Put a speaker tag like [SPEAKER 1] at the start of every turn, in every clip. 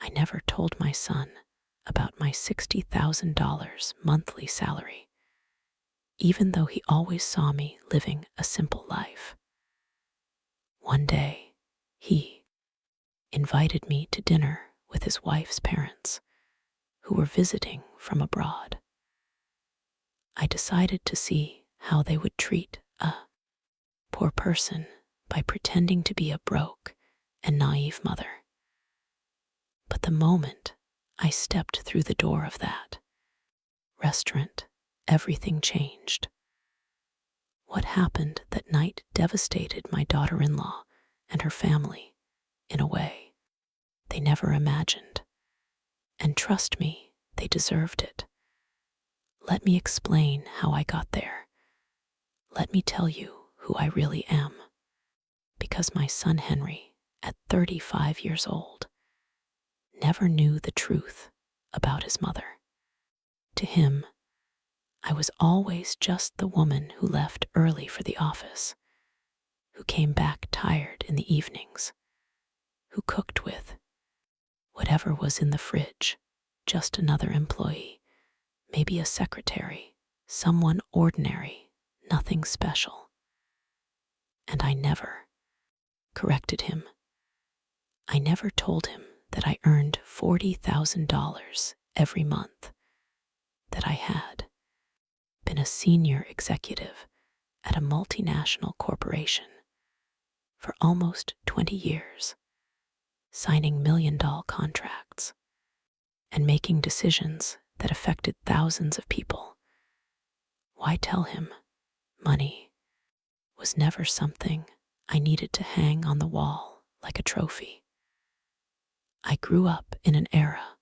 [SPEAKER 1] I never told my son about my $60,000 monthly salary, even though he always saw me living a simple life. One day, he invited me to dinner with his wife's parents, who were visiting from abroad. I decided to see how they would treat a poor person by pretending to be a broke and naive mother. But the moment I stepped through the door of that restaurant, everything changed. What happened that night devastated my daughter-in-law and her family in a way they never imagined. And trust me, they deserved it. Let me explain how I got there. Let me tell you who I really am. Because my son Henry, at 35 years old, never knew the truth about his mother. To him, I was always just the woman who left early for the office, who came back tired in the evenings, who cooked with whatever was in the fridge, just another employee, maybe a secretary, someone ordinary, nothing special. And I never corrected him. I never told him that I earned $40,000 every month, that I had been a senior executive at a multinational corporation for almost 20 years, signing million-dollar contracts and making decisions that affected thousands of people. Why tell him money was never something I needed to hang on the wall like a trophy? I grew up in an era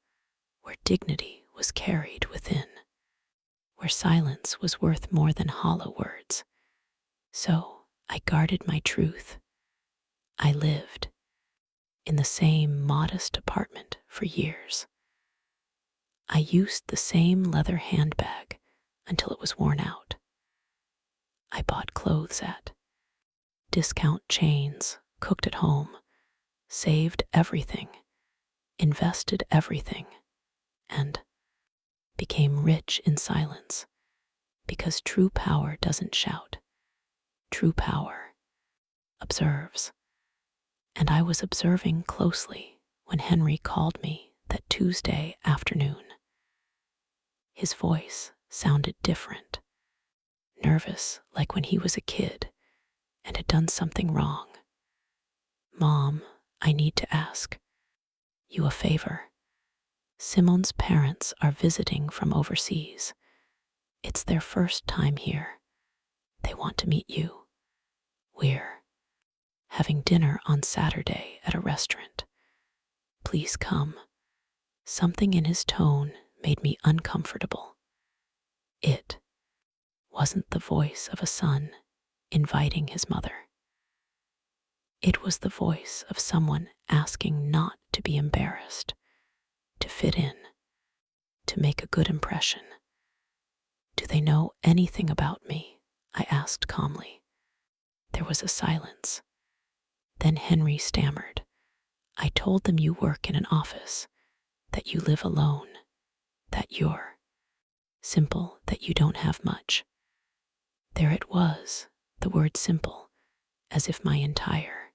[SPEAKER 1] where dignity was carried within, where silence was worth more than hollow words. So I guarded my truth. I lived in the same modest apartment for years. I used the same leather handbag until it was worn out. I bought clothes at discount chains, cooked at home, saved everything, invested everything, and became rich in silence, because true power doesn't shout. True power observes. And I was observing closely when Henry called me that Tuesday afternoon. His voice sounded different, nervous like when he was a kid and had done something wrong. "Mom, I need to ask you a favor. Simone's parents are visiting from overseas. It's their first time here. They want to meet you. We're having dinner on Saturday at a restaurant. Please come." Something in his tone made me uncomfortable. It wasn't the voice of a son inviting his mother. It was the voice of someone asking not to be embarrassed, to fit in, to make a good impression. "Do they know anything about me?" I asked calmly. There was a silence. Then Henry stammered. "I told them you work in an office, that you live alone, that you're simple, that you don't have much." There it was, the word simple, as if my entire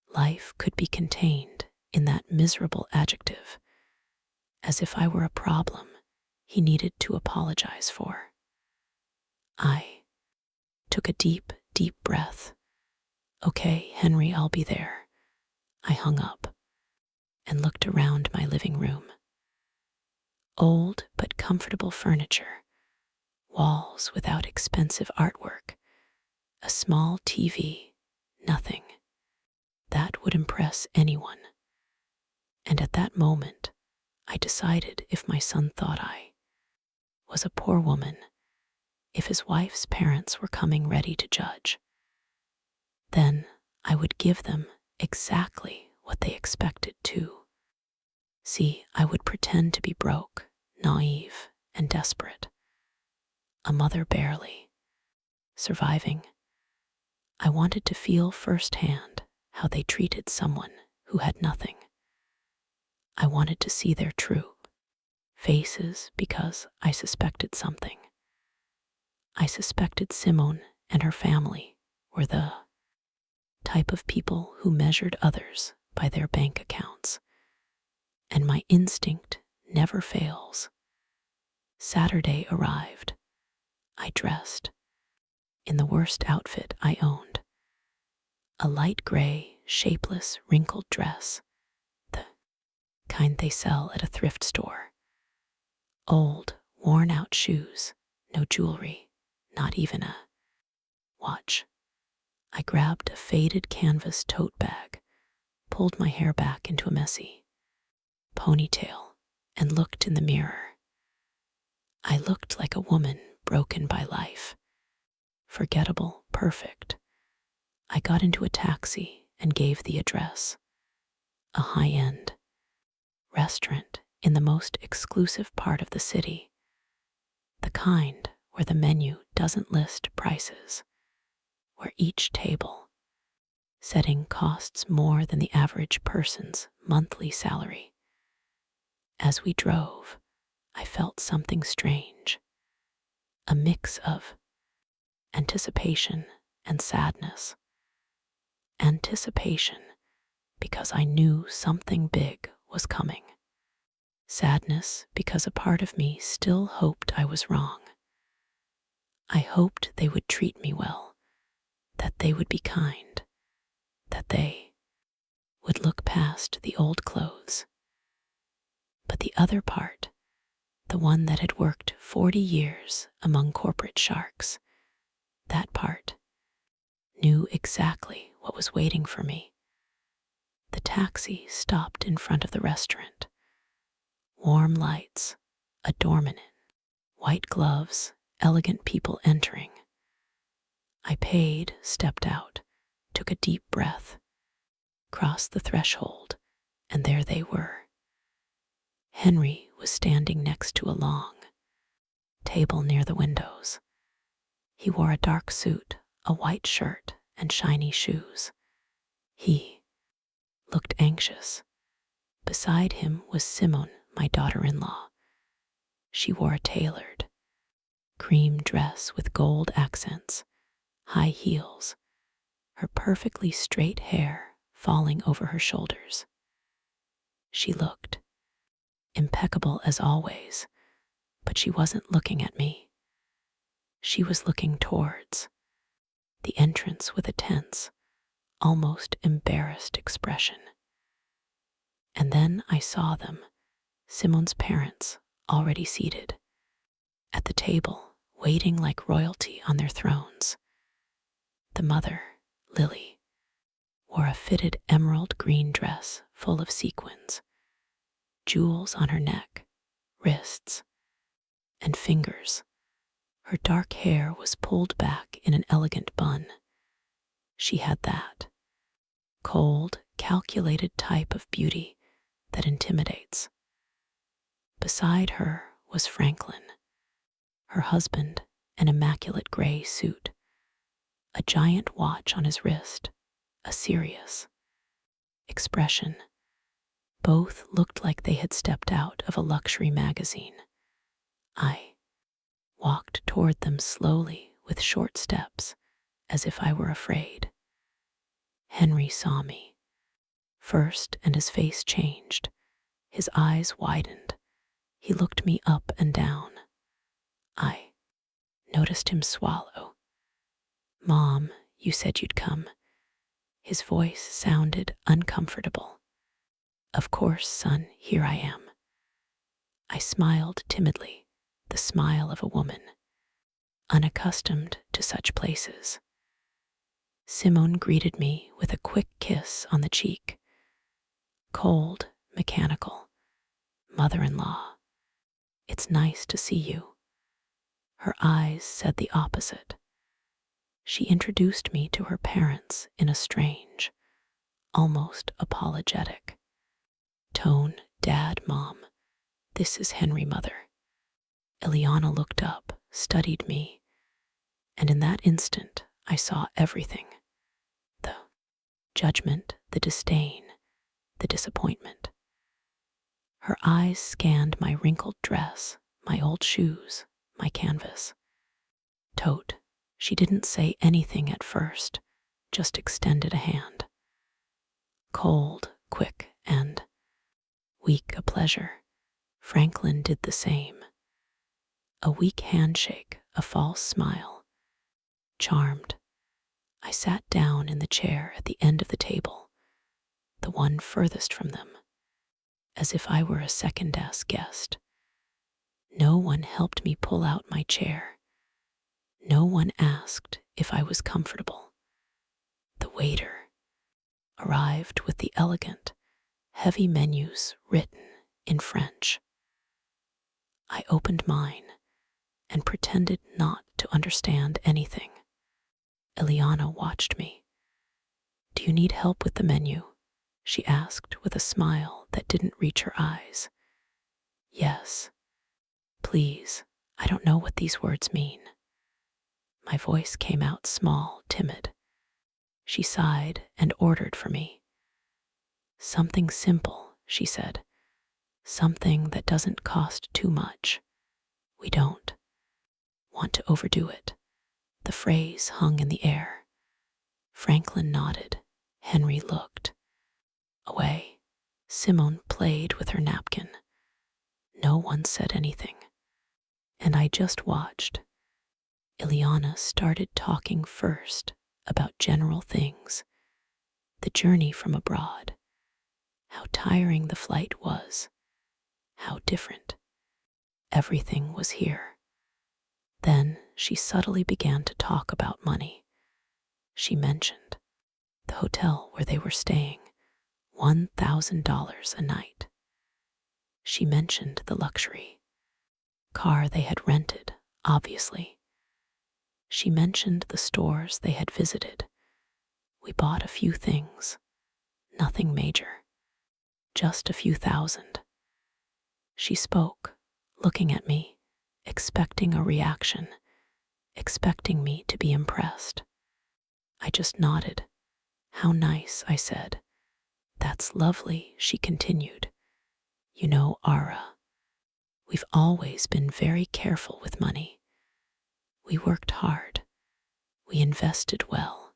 [SPEAKER 1] life could be contained in that miserable adjective, as if I were a problem he needed to apologize for. I took a deep, deep breath. "Okay, Henry, I'll be there." I hung up and looked around my living room. Old but comfortable furniture, walls without expensive artwork, a small TV, nothing that would impress anyone. And at that moment, I decided if my son thought I was a poor woman, if his wife's parents were coming ready to judge, then I would give them exactly what they expected too. See, I would pretend to be broke, naive, and desperate. A mother barely surviving. I wanted to feel firsthand how they treated someone who had nothing. I wanted to see their true faces because I suspected something. I suspected Simone and her family were the type of people who measured others by their bank accounts. And my instinct never fails. Saturday arrived. I dressed in the worst outfit I owned. A light gray, shapeless, wrinkled dress, the kind they sell at a thrift store. Old, worn-out shoes, no jewelry, not even a watch. I grabbed a faded canvas tote bag, pulled my hair back into a messy ponytail, and looked in the mirror. I looked like a woman broken by life. Forgettable, perfect. I got into a taxi and gave the address. A high-end restaurant in the most exclusive part of the city. The kind where the menu doesn't list prices, where each table setting costs more than the average person's monthly salary. As we drove, I felt something strange, a mix of anticipation and sadness. Anticipation because I knew something big was coming. Sadness because a part of me still hoped I was wrong. I hoped they would treat me well, that they would be kind, that they would look past the old clothes. But the other part, the one that had worked 40 years among corporate sharks, that part knew exactly what was waiting for me. The taxi stopped in front of the restaurant. Warm lights, a doorman in white gloves, elegant people entering. I paid, stepped out, took a deep breath, crossed the threshold, and there they were. Henry was standing next to a long table near the windows. He wore a dark suit, a white shirt, and shiny shoes. He looked anxious. Beside him was Simone, my daughter-in-law. She wore a tailored cream dress with gold accents, high heels, her perfectly straight hair falling over her shoulders. She looked impeccable as always, but she wasn't looking at me. She was looking towards the entrance with a tense, almost embarrassed expression. And then I saw them, Simone's parents, already seated at the table, waiting like royalty on their thrones. The mother, Lily, wore a fitted emerald green dress full of sequins, jewels on her neck, wrists, and fingers. Her dark hair was pulled back in an elegant bun. She had that cold, calculated type of beauty that intimidates. Beside her was Franklin, her husband, an immaculate gray suit, a giant watch on his wrist, a serious expression. Both looked like they had stepped out of a luxury magazine. I walked toward them slowly with short steps, as if I were afraid. Henry saw me first, and his face changed. His eyes widened. He looked me up and down. I noticed him swallow. "Mom, you said you'd come." His voice sounded uncomfortable. "Of course, son, here I am." I smiled timidly, the smile of a woman, unaccustomed to such places. Simone greeted me with a quick kiss on the cheek. Cold, mechanical. "Mother-in-law, it's nice to see you." Her eyes said the opposite. She introduced me to her parents in a strange, almost apologetic tone. "Dad, Mom, this is Henry, Mother." Eliana looked up, studied me, and in that instant I saw everything. The judgment, the disdain, the disappointment. Her eyes scanned my wrinkled dress, my old shoes, my canvas. Tote. She didn't say anything at first, just extended a hand. Cold, quick, and weak a pleasure. Franklin did the same. A weak handshake, a false smile. Charmed. I sat down in the chair at the end of the table, the one furthest from them, as if I were a second-class guest. No one helped me pull out my chair. No one asked if I was comfortable. The waiter arrived with the elegant, heavy menus written in French. I opened mine and pretended not to understand anything. Eliana watched me. "Do you need help with the menu?" she asked with a smile that didn't reach her eyes. "Yes. Please, I don't know what these words mean." My voice came out small, timid. She sighed and ordered for me. "Something simple," she said. "Something that doesn't cost too much. We don't want to overdo it." The phrase hung in the air. Franklin nodded. Henry looked away. Simone played with her napkin. No one said anything, and I just watched. Ileana started talking first about general things, the journey from abroad, how tiring the flight was, how different everything was here. Then she subtly began to talk about money. She mentioned the hotel where they were staying, $1,000 a night. She mentioned the luxury car they had rented, obviously. She mentioned the stores they had visited. We bought a few things, nothing major, just a few thousand. She spoke, looking at me, expecting a reaction, expecting me to be impressed. I just nodded. "How nice," I said. "That's lovely," she continued. "You know, Ara, we've always been very careful with money. We worked hard. We invested well.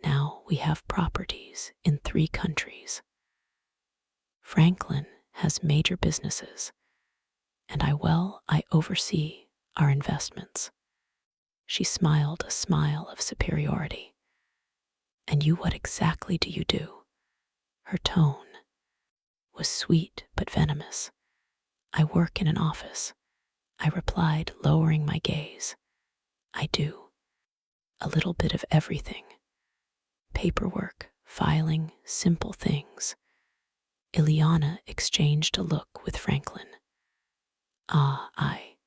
[SPEAKER 1] Now we have properties in 3 countries. Franklin has major businesses, and I oversee our investments." She smiled a smile of superiority. "And you, what exactly do you do?" Her tone was sweet but venomous. "I work in an office," I replied, lowering my gaze. "I do a little bit of everything. Paperwork, filing, simple things." Ileana exchanged a look with Franklin. "Ah, I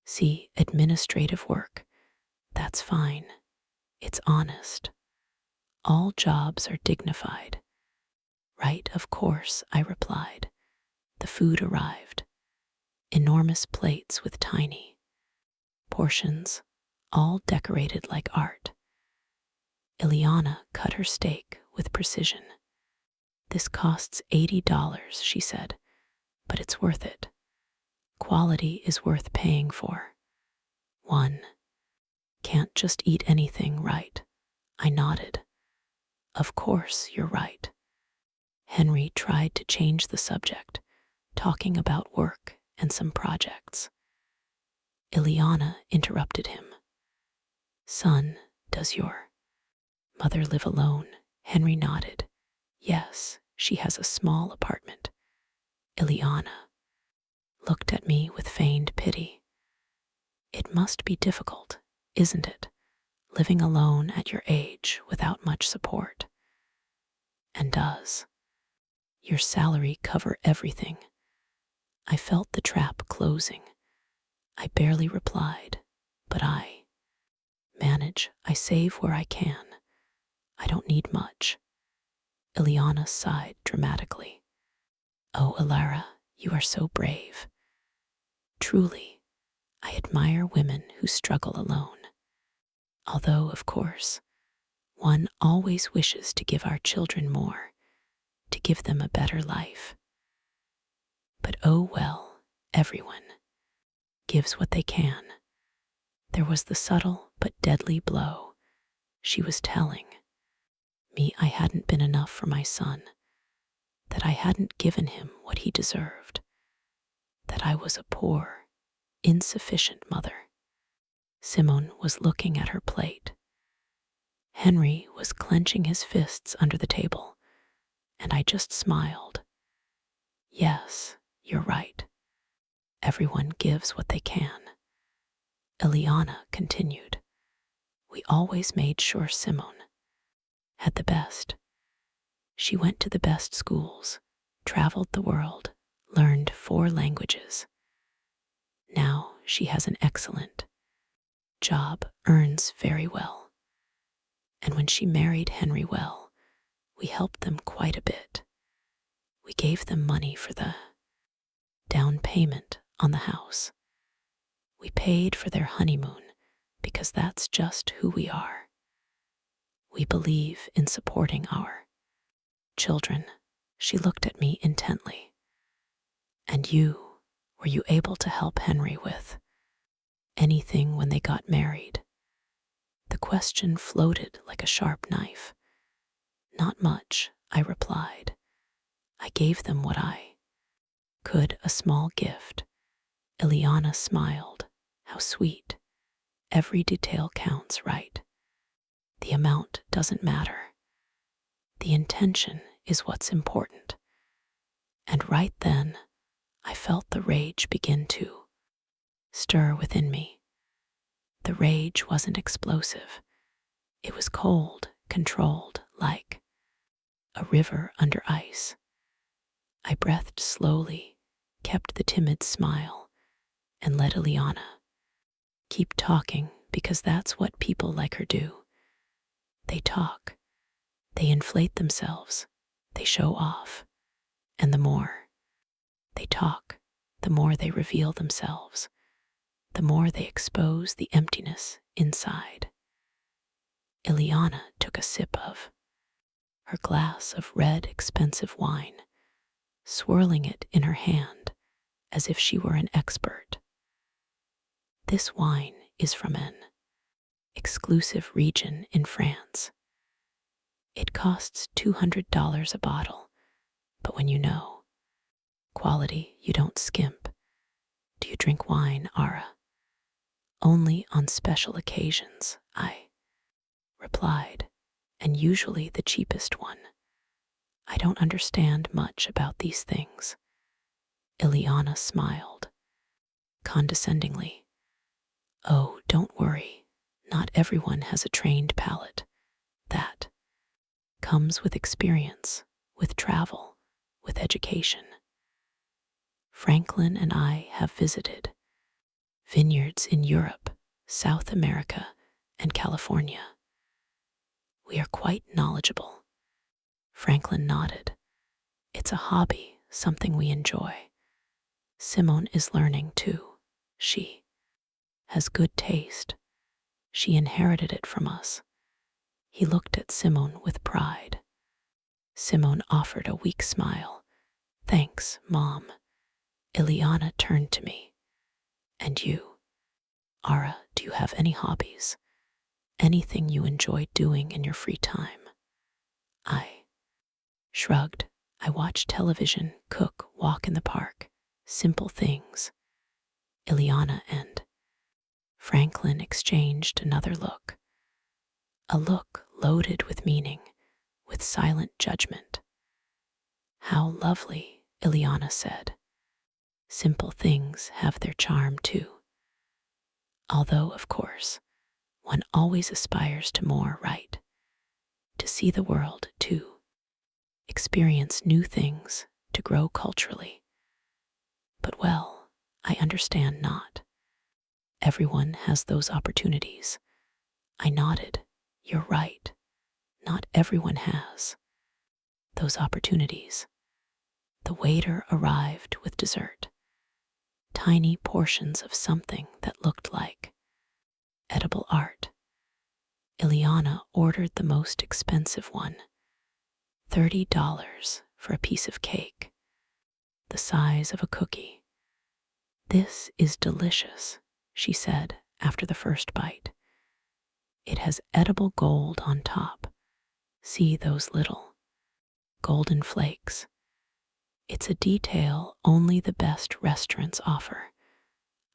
[SPEAKER 1] see, administrative work. That's fine. It's honest. All jobs are dignified." "Right, of course," I replied. The food arrived. Enormous plates with tiny portions, all decorated like art. Ileana cut her steak with precision. "This costs $80, she said, "but it's worth it. Quality is worth paying for. One can't just eat anything, right?" I nodded. "Of course, you're right." Henry tried to change the subject, talking about work and some projects. Ileana interrupted him. "Son, does your mother live alone?" Henry nodded. "Yes, she has a small apartment." Ileana looked at me with feigned pity. "It must be difficult, isn't it, living alone at your age without much support?" "And does your salary cover everything?" I felt the trap closing. I barely replied, but I manage. I save where I can. I don't need much. Ileana sighed dramatically. "Oh, Alara, you are so brave. Truly, I admire women who struggle alone. Although, of course, one always wishes to give our children more, to give them a better life." Oh well, everyone gives what they can. There was the subtle but deadly blow. She was telling me I hadn't been enough for my son, that I hadn't given him what he deserved, that I was a poor, insufficient mother. Simone was looking at her plate. Henry was clenching his fists under the table, and I just smiled. Yes, you're right. Everyone gives what they can. Ileana continued. We always made sure Simone had the best. She went to the best schools, traveled the world, learned 4 languages. Now she has an excellent job, earns very well. And when she married Henry well, we helped them quite a bit. We gave them money for the down payment on the house. We paid for their honeymoon because that's just who we are. We believe in supporting our children. She looked at me intently. And you, were you able to help Henry with anything when they got married? The question floated like a sharp knife. Not much, I replied. I gave them what I could, a small gift. Ileana smiled. How sweet. Every detail counts, right? The amount doesn't matter. The intention is what's important. And right then, I felt the rage begin to stir within me. The rage wasn't explosive. It was cold, controlled, like a river under ice. I breathed slowly, kept the timid smile, and let Ileana keep talking because that's what people like her do. They talk. They inflate themselves. They show off. And the more they talk, the more they reveal themselves, the more they expose the emptiness inside. Ileana took a sip of her glass of red, expensive wine, swirling it in her hand as if she were an expert. This wine is from an exclusive region in France. It costs $200 a bottle, but when you know quality, you don't skimp. Do you drink wine, Ara? Only on special occasions, I replied, and usually the cheapest one. I don't understand much about these things. Ileana smiled condescendingly. Oh, don't worry. Not everyone has a trained palate. That comes with experience, with travel, with education. Franklin and I have visited vineyards in Europe, South America, and California. We are quite knowledgeable. Franklin nodded. It's a hobby, something we enjoy. Simone is learning too. She has good taste. She inherited it from us. He looked at Simone with pride. Simone offered a weak smile. Thanks, Mom. Ileana turned to me. And you? Ara, do you have any hobbies? Anything you enjoy doing in your free time? I shrugged. I watch television, cook, walk in the park. Simple things. Ileana and Franklin exchanged another look. A look loaded with meaning, with silent judgment. How lovely, Ileana said. Simple things have their charm too. Although, of course, one always aspires to more, right? To see the world, to experience new things, to grow culturally. But well, I understand not. Everyone has those opportunities. I nodded. You're right. Not everyone has those opportunities. The waiter arrived with dessert. Tiny portions of something that looked like edible art. Ileana ordered the most expensive one, $30 for a piece of cake. the size of a cookie. "This is delicious," she said after the first bite. "It has edible gold on top. See those little golden flakes. It's a detail only the best restaurants offer."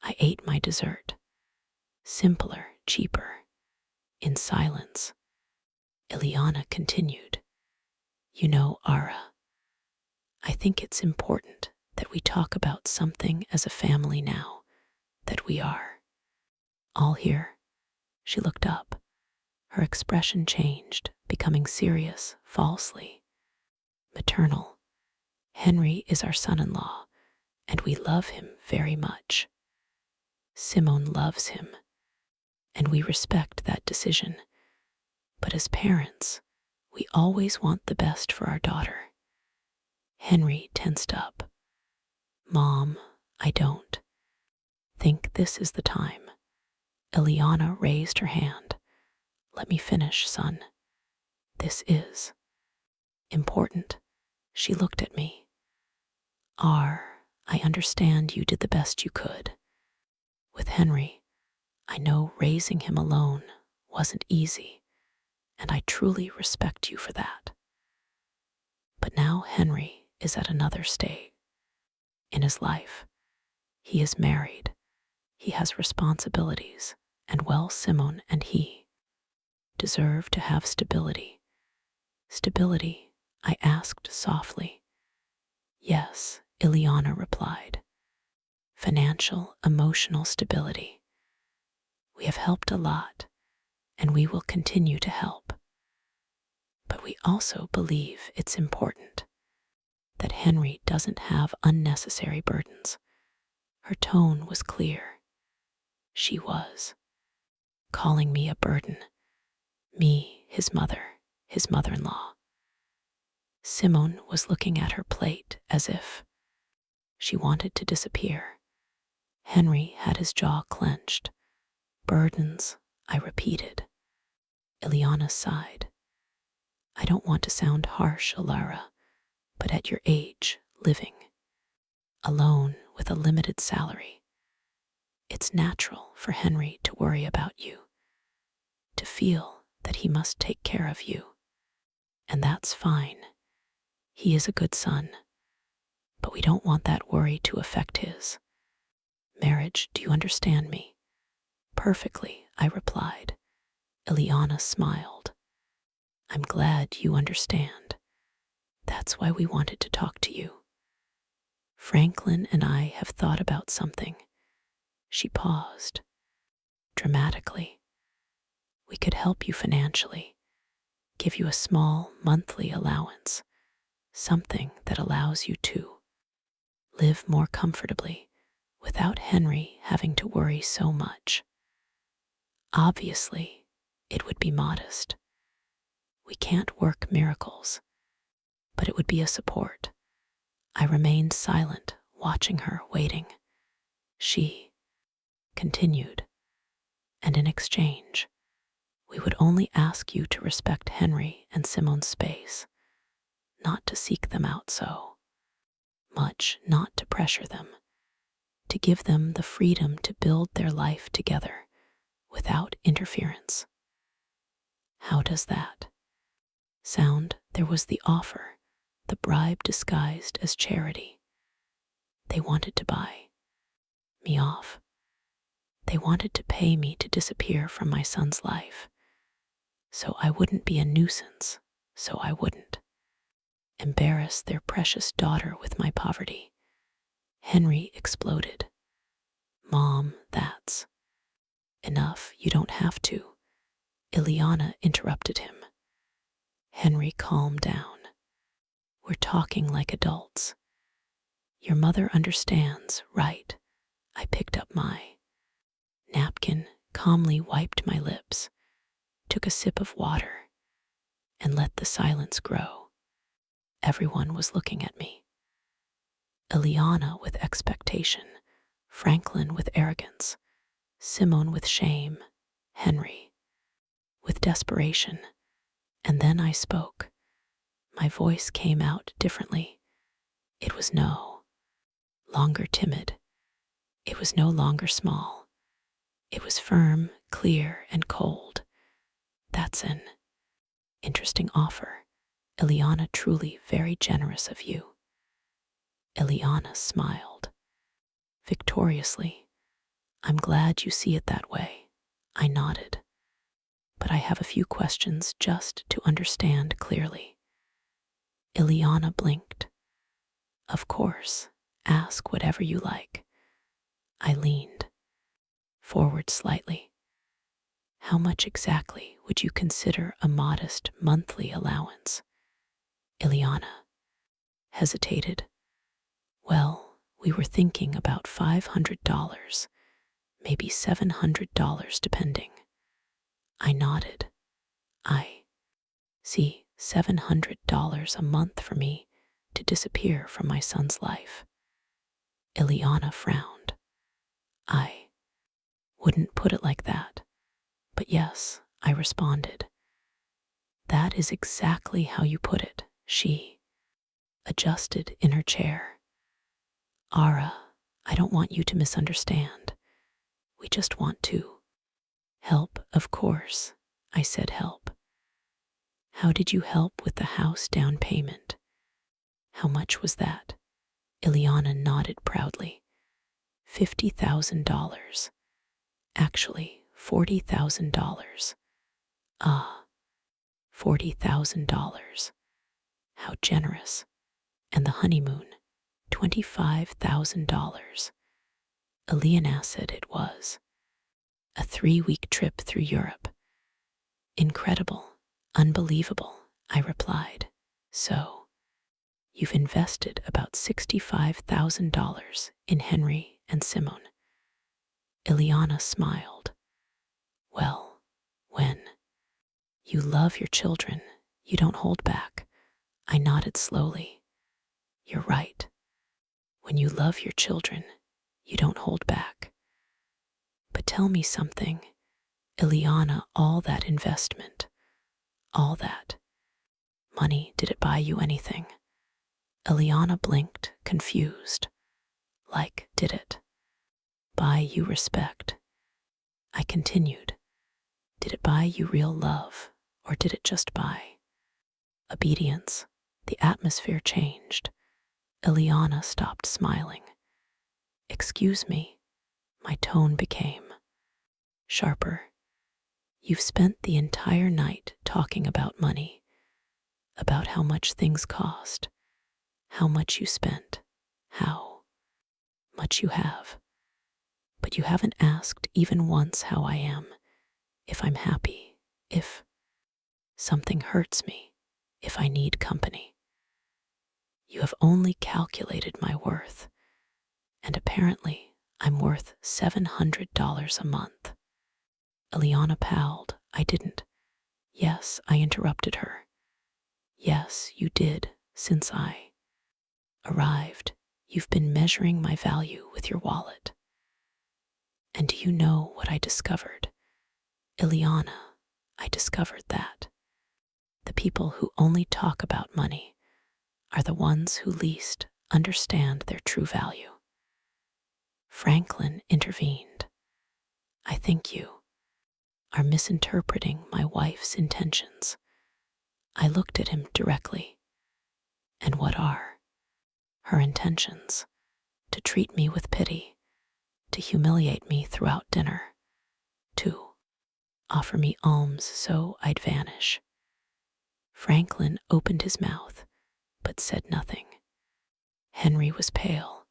[SPEAKER 1] I ate my dessert. Simpler, cheaper, in silence. Ileana continued, "You know, Ara, I think it's important that we talk about something as a family now that we are all here." She looked up. Her expression changed, becoming serious, falsely maternal. "Henry is our son-in-law, and we love him very much. Simone loves him, and we respect that decision. But as parents, we always want the best for our daughter." Henry tensed up. "Mom, I don't think this is the time." Ileana raised her hand. "Let me finish, son. This is important." She looked at me. "I understand you did the best you could. With Henry, I know raising him alone wasn't easy, and I truly respect you for that. But now Henry is at another stage in his life. He is married, he has responsibilities, and well, Simone and he deserve to have stability." "Stability?" I asked softly. "Yes," Ileana replied. "Financial, emotional stability. We have helped a lot, and we will continue to help. But we also believe it's important that Henry doesn't have unnecessary burdens." Her tone was clear. She was calling me a burden. Me, his mother, his mother-in-law. Simone was looking at her plate as if she wanted to disappear. Henry had his jaw clenched. "Burdens," I repeated. Ileana sighed. "I don't want to sound harsh, Alara, but at your age, living alone with a limited salary, it's natural for Henry to worry about you, to feel that he must take care of you. And that's fine. He is a good son, but we don't want that worry to affect his marriage. Do you understand me?" "Perfectly," I replied. Ileana smiled. "I'm glad you understand. That's why we wanted to talk to you. Franklin and I have thought about something." She paused dramatically. "We could help you financially, give you a small monthly allowance, something that allows you to live more comfortably without Henry having to worry so much. Obviously, it would be modest. We can't work miracles, but it would be a support." I remained silent, watching her, waiting. She continued, "And in exchange, we would only ask you to respect Henry and Simone's space, not to seek them out so much, not to pressure them, to give them the freedom to build their life together without interference." How does that sound? There was the offer, the bribe disguised as charity. They wanted to buy me off. They wanted to pay me to disappear from my son's life, so I wouldn't be a nuisance, so I wouldn't embarrass their precious daughter with my poverty. Henry exploded. "Mom, that's enough. You don't have to." Ileana interrupted him. Henry calmed down. "We're talking like adults. Your mother understands, right?" I picked up my napkin, calmly wiped my lips, took a sip of water, and let the silence grow. Everyone was looking at me. Ileana with expectation, Franklin with arrogance, Simone with shame, Henry with desperation. And then I spoke. My voice came out differently. It was no. longer timid. It was no longer small. It was firm, clear, and cold. That's an interesting offer. Ileana, truly very generous of you. Ileana smiled victoriously. I'm glad you see it that way. I nodded. But I have a few questions just to understand clearly. Ileana blinked. Of course, ask whatever you like. I leaned forward slightly. How much exactly would you consider a modest monthly allowance? Ileana hesitated. Well, we were thinking about $500, maybe $700 depending. I nodded. I see $700 a month for me to disappear from my son's life. Ileana frowned. I wouldn't put it like that. But yes, I responded. That is exactly how you put it. She adjusted in her chair. Ara, I don't want you to misunderstand. We just want to help, of course. I said help. How did you help with the house down payment? How much was that? Ileana nodded proudly. $50,000. Actually, $40,000. Ah, $40,000. How generous. And the honeymoon, $25,000. Ileana said it was. A 3-week trip through Europe. Incredible, unbelievable, I replied. So, you've invested about $65,000 in Henry and Simone. Ileana smiled. Well, when you love your children, you don't hold back. I nodded slowly. You're right. When you love your children, you don't hold back. But tell me something, Ileana, all that investment, all that money, did it buy you anything? Ileana blinked, confused. Like, did it buy you respect? I continued. Did it buy you real love, or did it just buy obedience? The atmosphere changed. Ileana stopped smiling. Excuse me. My tone became sharper. You've spent the entire night talking about money, about how much things cost, how much you spent, how much you have. But you haven't asked even once how I am, if I'm happy, if something hurts me, if I need company. You have only calculated my worth, and apparently I'm worth $700 a month. Ileana palled. I didn't. Yes, I interrupted her. Yes, you did, since I arrived. You've been measuring my value with your wallet. And do you know what I discovered? Ileana, I discovered that the people who only talk about money are the ones who least understand their true value. Franklin intervened. I think you are misinterpreting my wife's intentions. I looked at him directly. And what are her intentions? To treat me with pity, to humiliate me throughout dinner, to offer me alms so I'd vanish. Franklin opened his mouth, but said nothing. Henry was pale.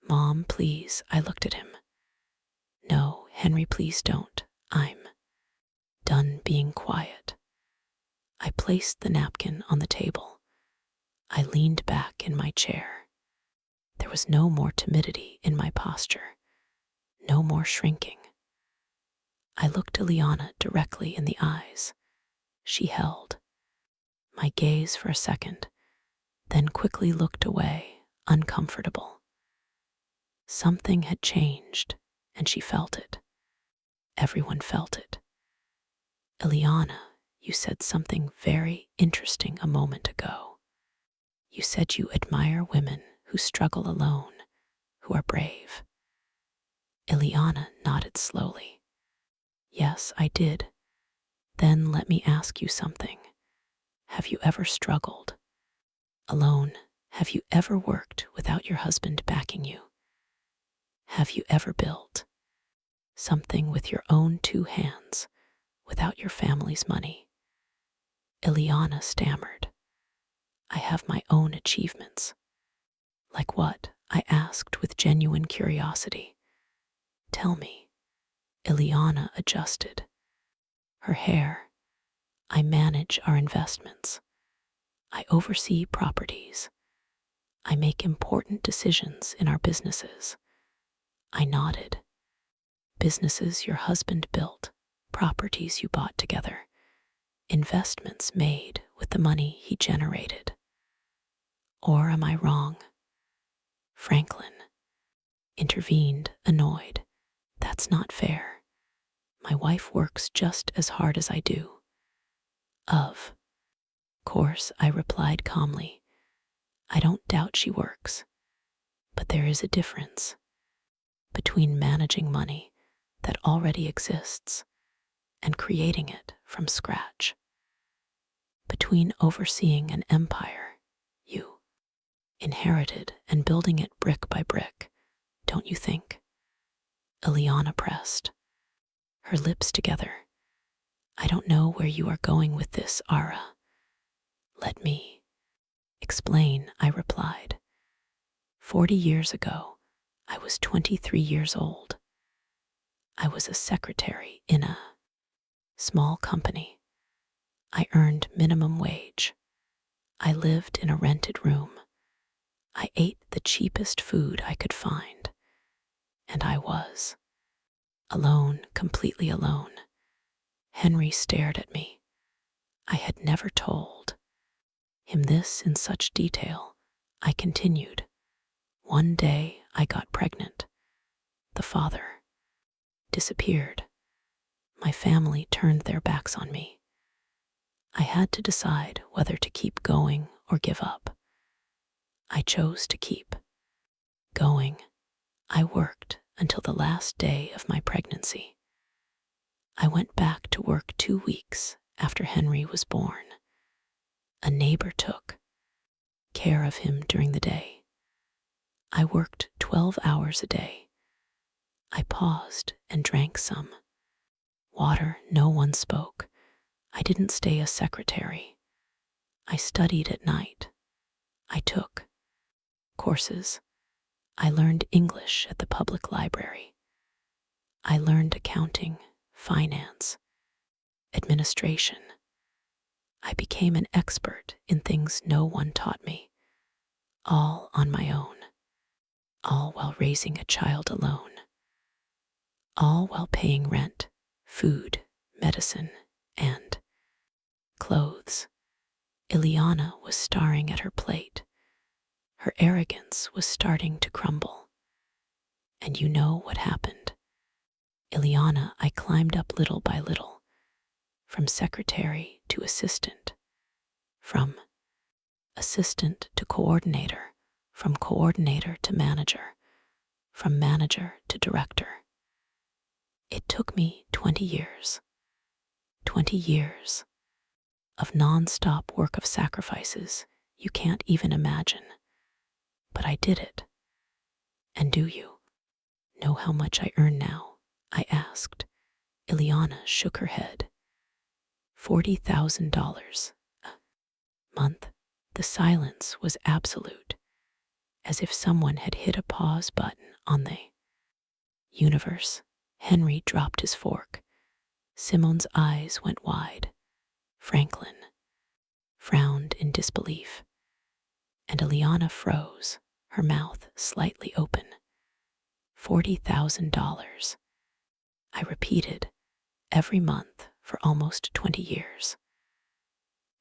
[SPEAKER 1] Mom, please, I looked at him. No, Henry, please don't. I'm done being quiet. I placed the napkin on the table. I leaned back in my chair. There was no more timidity in my posture, no more shrinking. I looked Ileana directly in the eyes. She held my gaze for a second, then quickly looked away, uncomfortable. Something had changed, and she felt it. Everyone felt it. Ileana, you said something very interesting a moment ago. You said you admire women who struggle alone, You are brave. Ileana nodded slowly. Yes, I did. Then let me ask you something. Have you ever struggled? Alone? Have you ever worked without your husband backing you? Have you ever built something with your own two hands without your family's money? Ileana stammered. I have my own achievements. Like what? I asked with genuine curiosity. Tell me. Ileana adjusted her hair. I manage our investments. I oversee properties. I make important decisions in our businesses. I nodded. Businesses your husband built, properties you bought together, investments made with the money he generated. Or am I wrong? Franklin intervened, annoyed. That's not fair. My wife works just as hard as I do. Of course, I replied calmly. I don't doubt she works, but there is a difference between managing money that already exists and creating it from scratch. Between overseeing an empire you inherited and building it brick by brick, don't you think? Ileana pressed, her lips together. I don't know where you are going with this, Ara. Let me explain, I replied. 40 years ago, I was 23 years old. I was a secretary in a small company. I earned minimum wage. I lived in a rented room. I ate the cheapest food I could find. And I was alone, completely alone. Henry stared at me. I had never told him this in such detail. I continued. One day I got pregnant. The father disappeared. My family turned their backs on me. I had to decide whether to keep going or give up. I chose to keep going. I worked until the last day of my pregnancy. I went back to work 2 weeks after Henry was born. A neighbor took care of him during the day. I worked 12 hours a day. I paused and drank some water. No one spoke. I didn't stay a secretary. I studied at night. I took courses. I learned English at the public library. I learned accounting, finance, administration. I became an expert in things no one taught me, all on my own, all while raising a child alone, all while paying rent, food, medicine, and clothes. Ileana was staring at her plate. Her arrogance was starting to crumble. And you know what happened? Ileana, I climbed up little by little, from secretary to assistant, from assistant to coordinator, from coordinator to manager, from manager to director. It took me 20 years of non-stop work of sacrifices you can't even imagine. But I did it. And do you know how much I earn now? I asked. Ileana shook her head. $40,000 a month. The silence was absolute, as if someone had hit a pause button on the universe. Henry dropped his fork. Simone's eyes went wide. Franklin frowned in disbelief, and Ileana froze, her mouth slightly open. $40,000. I repeated, every month for almost 20 years.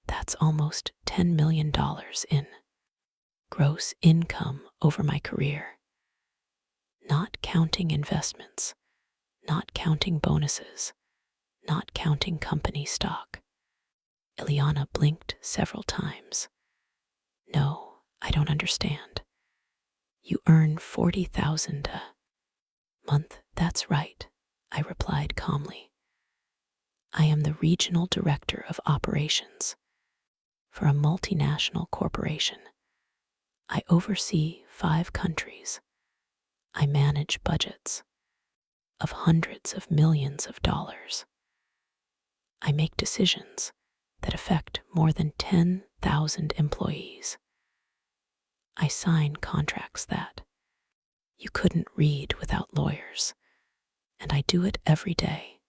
[SPEAKER 1] That's almost $10 million in gross income over my career. Not counting investments, not counting bonuses, not counting company stock. Ileana blinked several times. No, I don't understand. You earn 40,000 a month. That's right, I replied calmly. I am the regional director of operations for a multinational corporation. I oversee 5 countries. I manage budgets of hundreds of millions of dollars. I make decisions that affect more than 10,000 employees. I sign contracts that you couldn't read without lawyers, and I do it every day.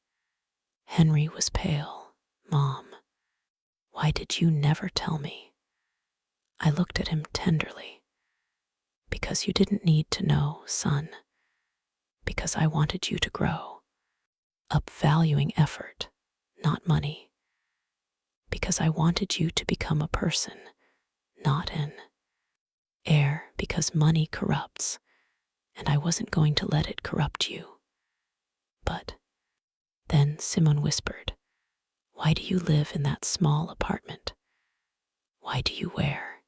[SPEAKER 1] Henry was pale. Mom, why did you never tell me? I looked at him tenderly. Because you didn't need to know, son. Because I wanted you to grow up valuing effort, not money. Because I wanted you to become a person, not an heir, because money corrupts, and I wasn't going to let it corrupt you. But then Simone whispered, why do you live in that small apartment? Why do you wear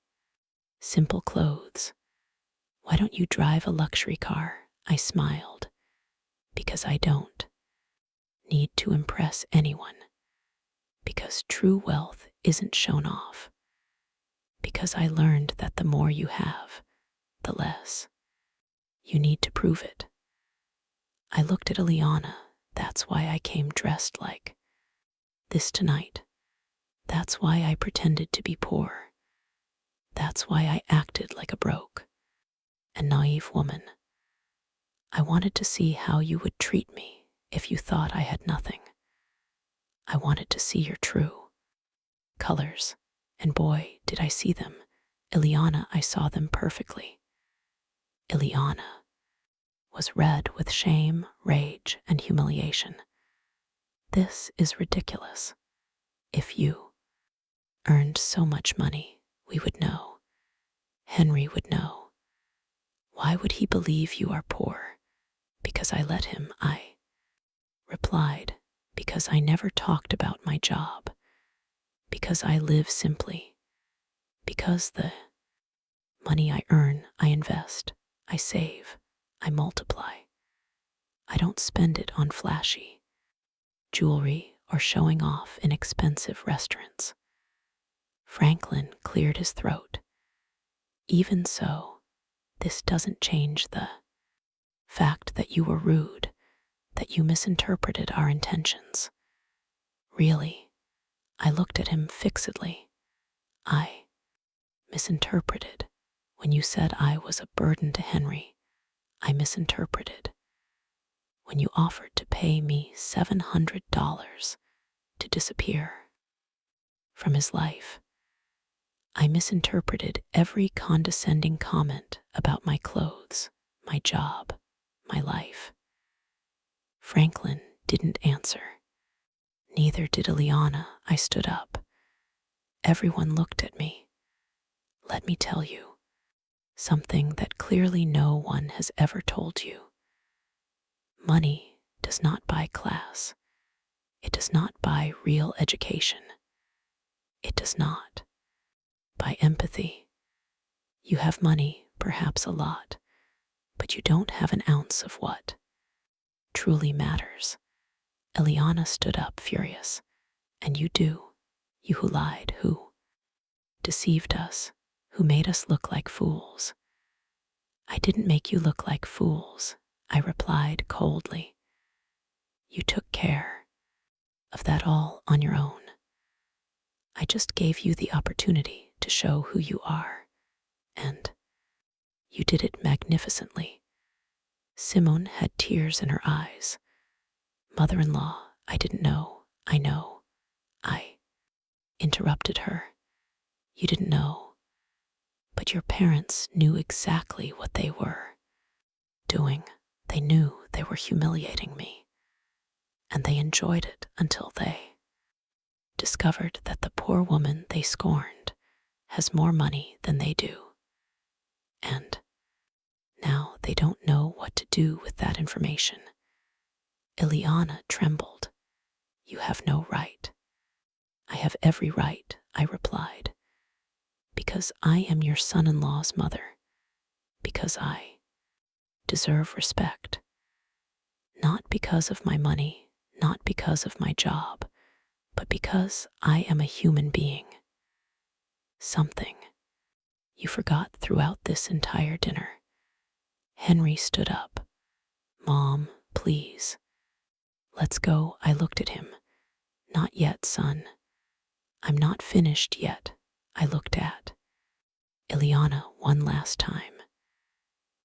[SPEAKER 1] simple clothes? Why don't you drive a luxury car? I smiled. Because I don't need to impress anyone. Because true wealth isn't shown off. Because I learned that the more you have, the less you need to prove it. I looked at Eliana. That's why I came dressed like this tonight. That's why I pretended to be poor. That's why I acted like a broke and naive woman. I wanted to see how you would treat me if you thought I had nothing. I wanted to see your true colors, and boy, did I see them. Eliana, I saw them perfectly. Eliana was red with shame, rage, and humiliation. This is ridiculous. If you earned so much money, we would know. Henry would know. Why would he believe you are poor? Because I let him, I replied. Because I never talked about my job. Because I live simply. Because the money I earn, I invest, I save, I multiply. I don't spend it on flashy jewelry or showing off in expensive restaurants. Franklin cleared his throat. Even so, this doesn't change the fact that you were rude, that you misinterpreted our intentions. Really, I looked at him fixedly. I misinterpreted. When you said I was a burden to Henry, I misinterpreted. When you offered to pay me $700 to disappear from his life, I misinterpreted every condescending comment about my clothes, my job, my life. Franklin didn't answer. Neither did Eliana. I stood up. Everyone looked at me. Let me tell you something that clearly no one has ever told you. Money does not buy class. It does not buy real education. It does not buy empathy. You have money, perhaps a lot, but you don't have an ounce of what truly matters. Eliana stood up furious. And you do, you who lied, who deceived us, who made us look like fools. I didn't make you look like fools, I replied coldly. You took care of that all on your own. I just gave you the opportunity to show who you are, and you did it magnificently. Simone had tears in her eyes. Mother-in-law, I didn't know. I know. I interrupted her. You didn't know. But your parents knew exactly what they were doing. They knew they were humiliating me. And they enjoyed it until they discovered that the poor woman they scorned has more money than they do. And now they don't know what to do with that information. Eliana trembled. You have no right. I have every right, I replied. Because I am your son-in-law's mother. because I deserve respect. Not because of my money, not because of my job, but because I am a human being. Something you forgot throughout this entire dinner. Henry stood up. Mom, please. Let's go. I looked at him. Not yet, son. I'm not finished yet. I looked at Ileana one last time.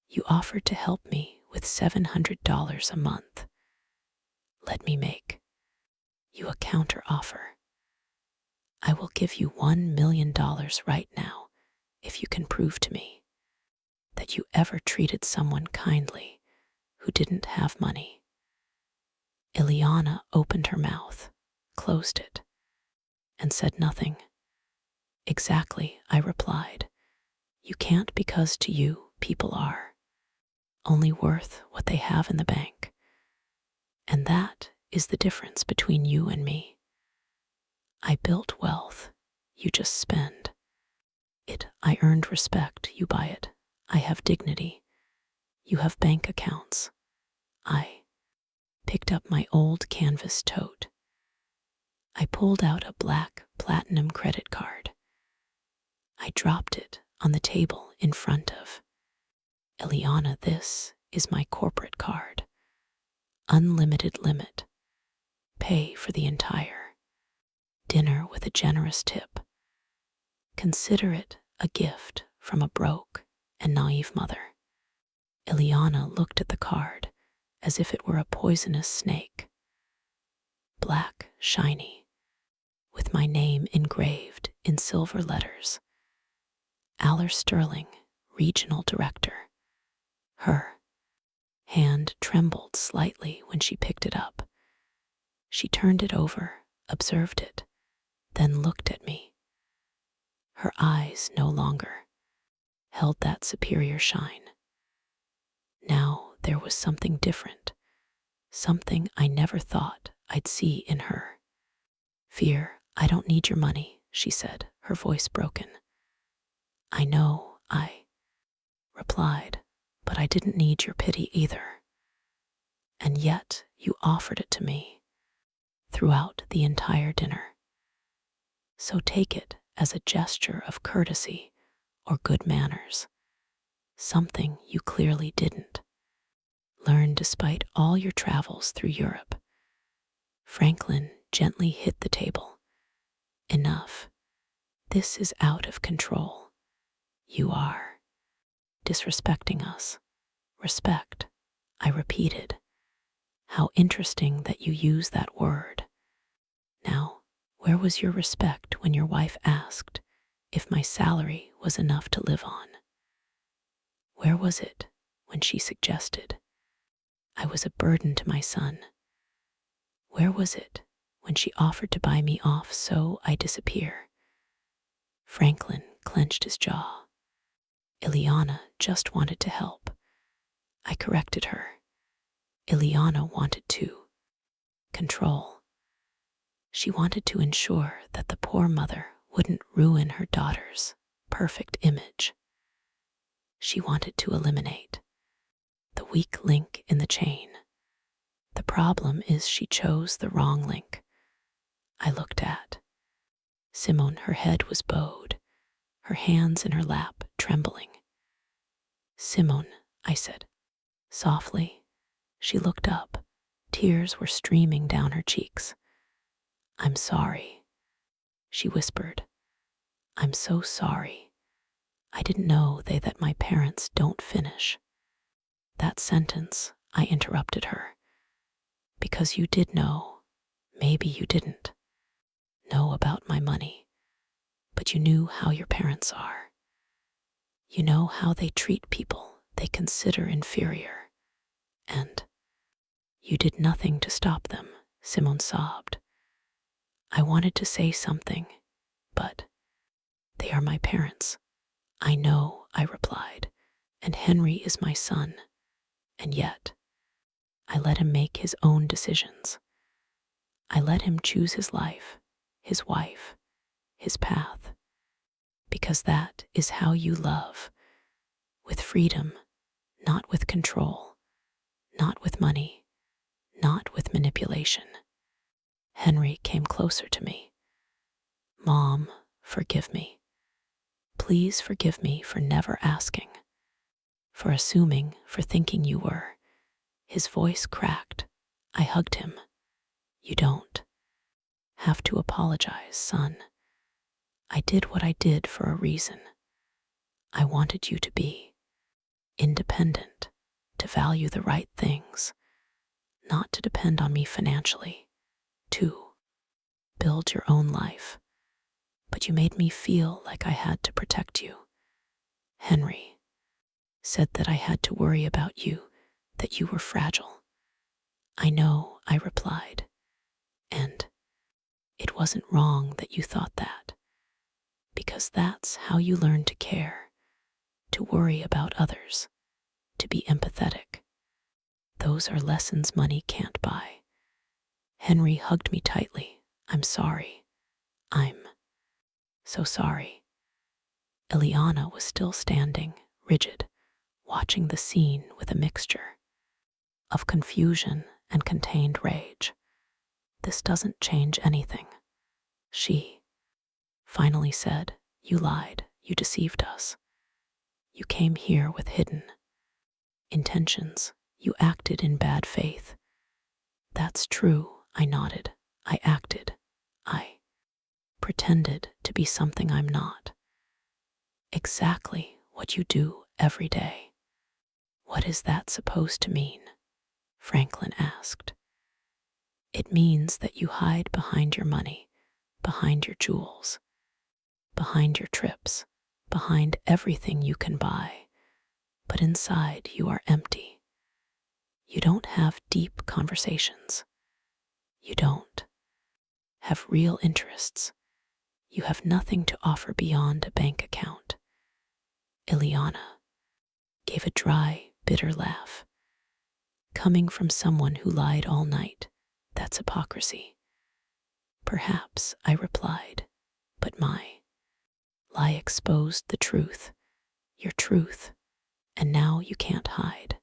[SPEAKER 1] You offered to help me with $700 a month. Let me make you a counter offer. I will give you $1 million right now if you can prove to me that you ever treated someone kindly who didn't have money. Ileana opened her mouth, closed it, and said nothing. Exactly, I replied. You can't because to you, people are only worth what they have in the bank. And that is the difference between you and me. I built wealth, you just spend it. I earned respect, you buy it. I have dignity, you have bank accounts. I picked up my old canvas tote. I pulled out a black platinum credit card. I dropped it on the table in front of Ileana. This is my corporate card. Unlimited limit. Pay for the entire dinner with a generous tip. Consider it a gift from a broke and naive mother. Ileana looked at the card as if it were a poisonous snake. Black, shiny, with my name engraved in silver letters. Aller Sterling, Regional Director. Her hand trembled slightly when she picked it up. She turned it over, observed it, then looked at me. Her eyes no longer held that superior shine. Now there was something different, something I never thought I'd see in her. Fear. I don't need your money, she said, her voice broken. I know, I replied, but I didn't need your pity either. And yet you offered it to me throughout the entire dinner. So take it as a gesture of courtesy or good manners, something you clearly didn't learn despite all your travels through Europe. Franklin gently hit the table. Enough. This is out of control. You are disrespecting us. Respect, I repeated. How interesting that you use that word. Now, where was your respect when your wife asked if my salary was enough to live on? Where was it when she suggested I was a burden to my son? Where was it when she offered to buy me off so I disappear? Franklin clenched his jaw. Ileana just wanted to help. I corrected her. Ileana wanted to control. She wanted to ensure that the poor mother wouldn't ruin her daughter's perfect image. She wanted to eliminate the weak link in the chain. The problem is she chose the wrong link. I looked at Simone. Her head was bowed, her hands in her lap, trembling. Simone, I said, softly. She looked up. Tears were streaming down her cheeks. I'm sorry, she whispered. I'm so sorry. I didn't know that my parents don't finish. That sentence, I interrupted her. Because you did know, maybe you didn't know about my money, but you knew how your parents are. You know how they treat people they consider inferior. And you did nothing to stop them, Simone sobbed. I wanted to say something, but they are my parents. I know, I replied, and Henry is my son, and yet I let him make his own decisions. I let him choose his life, his wife, his path, because that is how you love, with freedom, not with control, not with money, not with manipulation. Henry came closer to me. Mom, forgive me. Please forgive me for never asking, for assuming, for thinking you were. His voice cracked. I hugged him. You don't have to apologize, son. I did what I did for a reason. I wanted you to be independent, to value the right things, not to depend on me financially, to build your own life. But you made me feel like I had to protect you. Henry said that I had to worry about you, that you were fragile. I know, I replied. And it wasn't wrong that you thought that, because that's how you learn to care, to worry about others, to be empathetic. Those are lessons money can't buy. Henry hugged me tightly. I'm sorry. I'm so sorry. Ileana was still standing, rigid, watching the scene with a mixture of confusion and contained rage. This doesn't change anything, she finally said. You lied. You deceived us. You came here with hidden intentions. You acted in bad faith. That's true, I nodded. I acted. I pretended to be something I'm not. Exactly what you do every day. What is that supposed to mean? Franklin asked. It means that you hide behind your money, behind your jewels, behind your trips, behind everything you can buy. But inside you are empty. You don't have deep conversations. You don't have real interests. You have nothing to offer beyond a bank account. Ileana gave a dry, bitter laugh. Coming from someone who lied all night, that's hypocrisy. Perhaps, I replied, but my lie exposed the truth, your truth, and now you can't hide.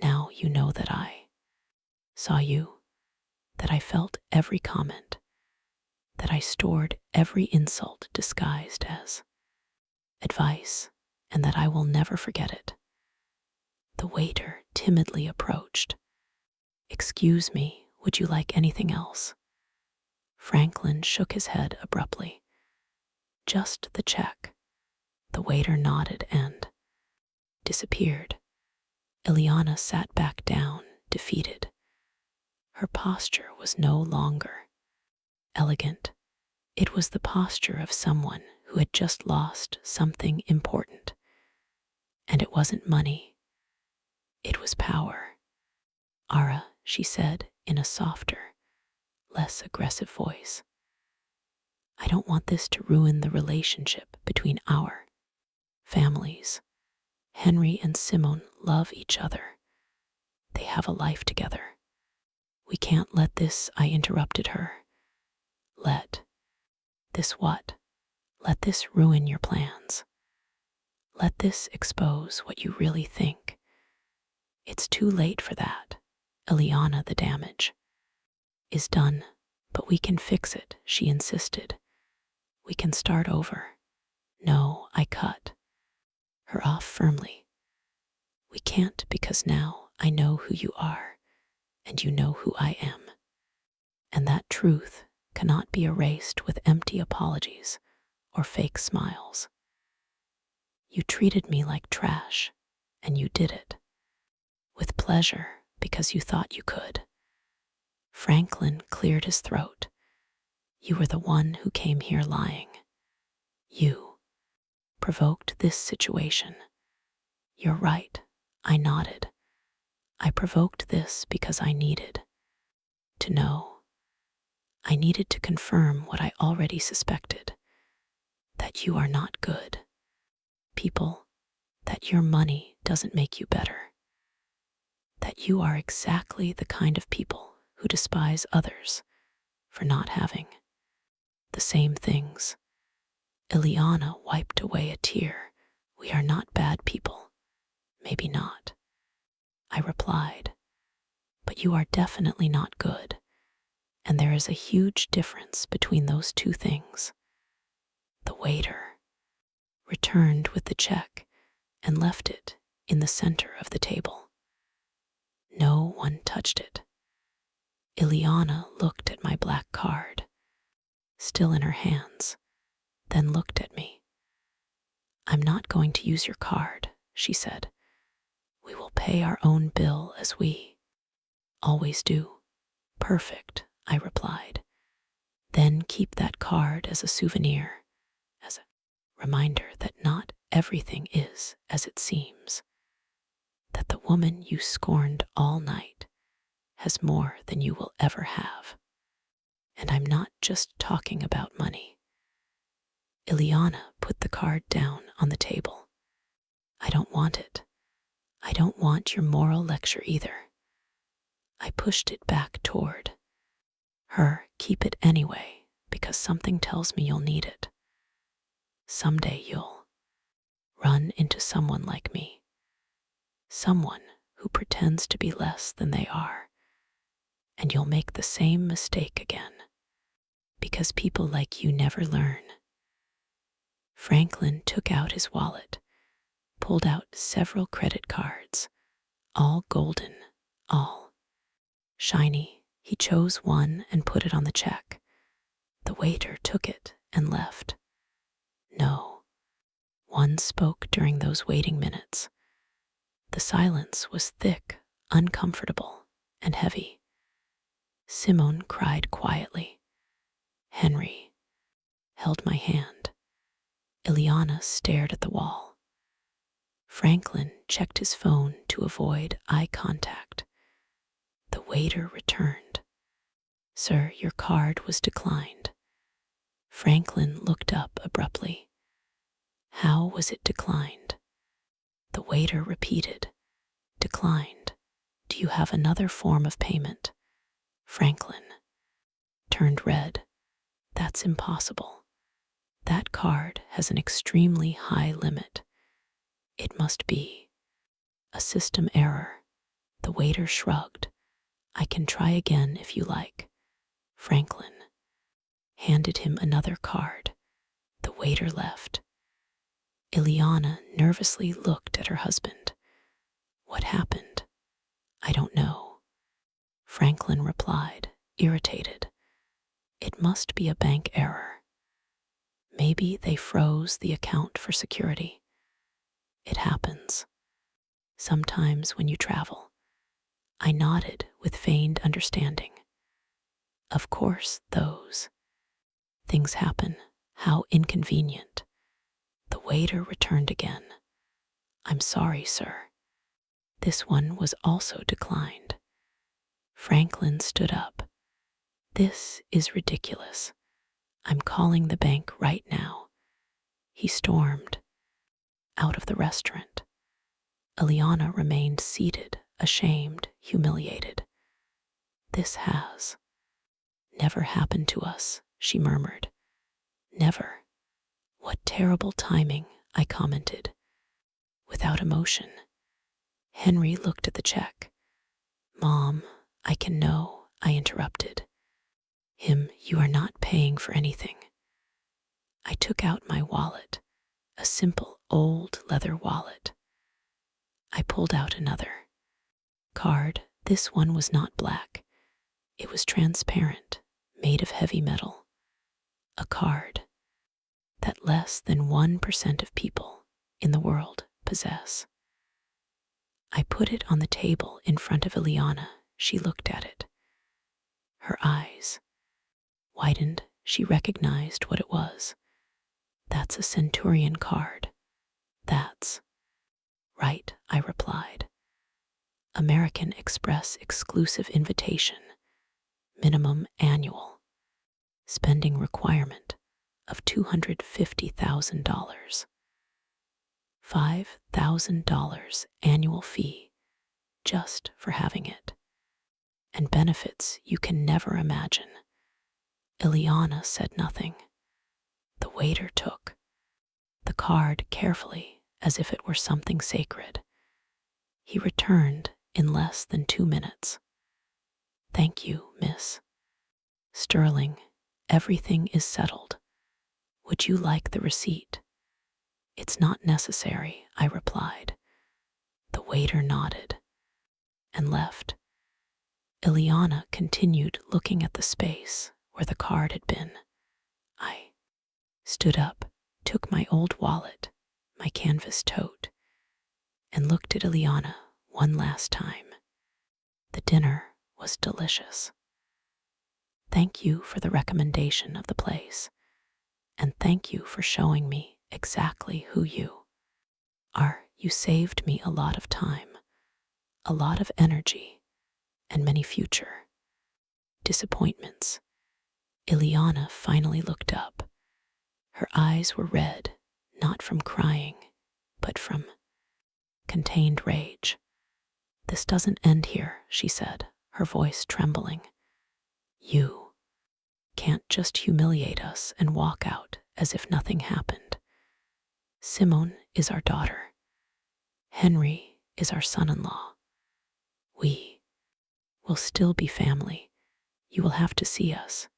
[SPEAKER 1] Now you know that I saw you, that I felt every comment, that I stored every insult disguised as advice, and that I will never forget it. The waiter timidly approached. Excuse me, would you like anything else? Franklin shook his head abruptly. Just the check. The waiter nodded and disappeared. Ileana sat back down, defeated. Her posture was no longer elegant. It was the posture of someone who had just lost something important. And it wasn't money. It was power. Ara, she said in a softer, less aggressive voice. I don't want this to ruin the relationship between our families. Henry and Simone love each other. They have a life together. We can't let this, I interrupted her. Let this what? Let this ruin your plans. Let this expose what you really think. It's too late for that. Ileana, the damage is done, but we can fix it, she insisted. We can start over. No, I cut her off firmly. We can't because now I know who you are, and you know who I am. And that truth cannot be erased with empty apologies or fake smiles. You treated me like trash, and you did it with pleasure because you thought you could. Franklin cleared his throat. You were the one who came here lying. You provoked this situation. You're right, I nodded. I provoked this because I needed to know. I needed to confirm what I already suspected, that you are not good people, that your money doesn't make you better, that you are exactly the kind of people who despise others for not having the same things. Ileana wiped away a tear. We are not bad people, Maybe not, I replied, but you are definitely not good, and there is a huge difference between those two things. The waiter returned with the check and left it in the center of the table. No one touched it. Ileana looked at my black card, still in her hands, then looked at me. I'm not going to use your card, she said. We will pay our own bill as we always do. Perfect, I replied. Then keep that card as a souvenir, as a reminder that not everything is as it seems, that the woman you scorned all night has more than you will ever have. And I'm not just talking about money. Ileana put the card down on the table. I don't want it. I don't want your moral lecture either. I pushed it back toward her. Keep it anyway, because something tells me you'll need it. Someday you'll run into someone like me. Someone who pretends to be less than they are. And you'll make the same mistake again. Because people like you never learn. Franklin took out his wallet, pulled out several credit cards, all golden, all shiny. He chose one and put it on the check. The waiter took it and left. No one spoke during those waiting minutes. The silence was thick, uncomfortable, and heavy. Simone cried quietly. Henry held my hand. Ileana stared at the wall. Franklin checked his phone to avoid eye contact. The waiter returned. Sir, your card was declined. Franklin looked up abruptly. How was it declined? The waiter repeated. Declined. Do you have another form of payment? Franklin turned red. That's impossible. That card has an extremely high limit. It must be a system error. The waiter shrugged. I can try again if you like. Franklin handed him another card. The waiter left. Ileana nervously looked at her husband. What happened? I don't know. Franklin replied, irritated. It must be a bank error. Maybe they froze the account for security. It happens. Sometimes when you travel. I nodded with feigned understanding. Of course, those things happen. How inconvenient. The waiter returned again. I'm sorry, sir. This one was also declined. Franklin stood up. This is ridiculous. I'm calling the bank right now. He stormed out of the restaurant. Ileana remained seated, ashamed, humiliated. This has never happened to us, she murmured. Never. What terrible timing, I commented, without emotion. Henry looked at the check. Mom, I can know, I interrupted. You are not paying for anything. I took out my wallet, a simple old leather wallet. I pulled out another card. This one was not black. It was transparent, made of heavy metal. A card that less than 1% of people in the world possess. I put it on the table in front of Ileana. She looked at it. Her eyes widened. She recognized what it was. That's a Centurion card. That's right, I replied. American Express exclusive invitation. Minimum annual spending requirement of $250,000. $5,000 annual fee just for having it. And benefits you can never imagine. Ileana said nothing. The waiter took the card carefully as if it were something sacred. He returned in less than 2 minutes. Thank you, Miss Sterling. Everything is settled. Would you like the receipt? It's not necessary, I replied. The waiter nodded and left. Ileana continued looking at the space where the card had been. I stood up, took my old wallet, my canvas tote, and looked at Ileana one last time. The dinner was delicious. Thank you for the recommendation of the place, and thank you for showing me exactly who you are. You saved me a lot of time, a lot of energy, and many future disappointments. Ileana finally looked up. Her eyes were red, not from crying, but from contained rage. This doesn't end here, she said, her voice trembling. You can't just humiliate us and walk out as if nothing happened. Simone is our daughter. Henry is our son-in-law. We will still be family. You will have to see us.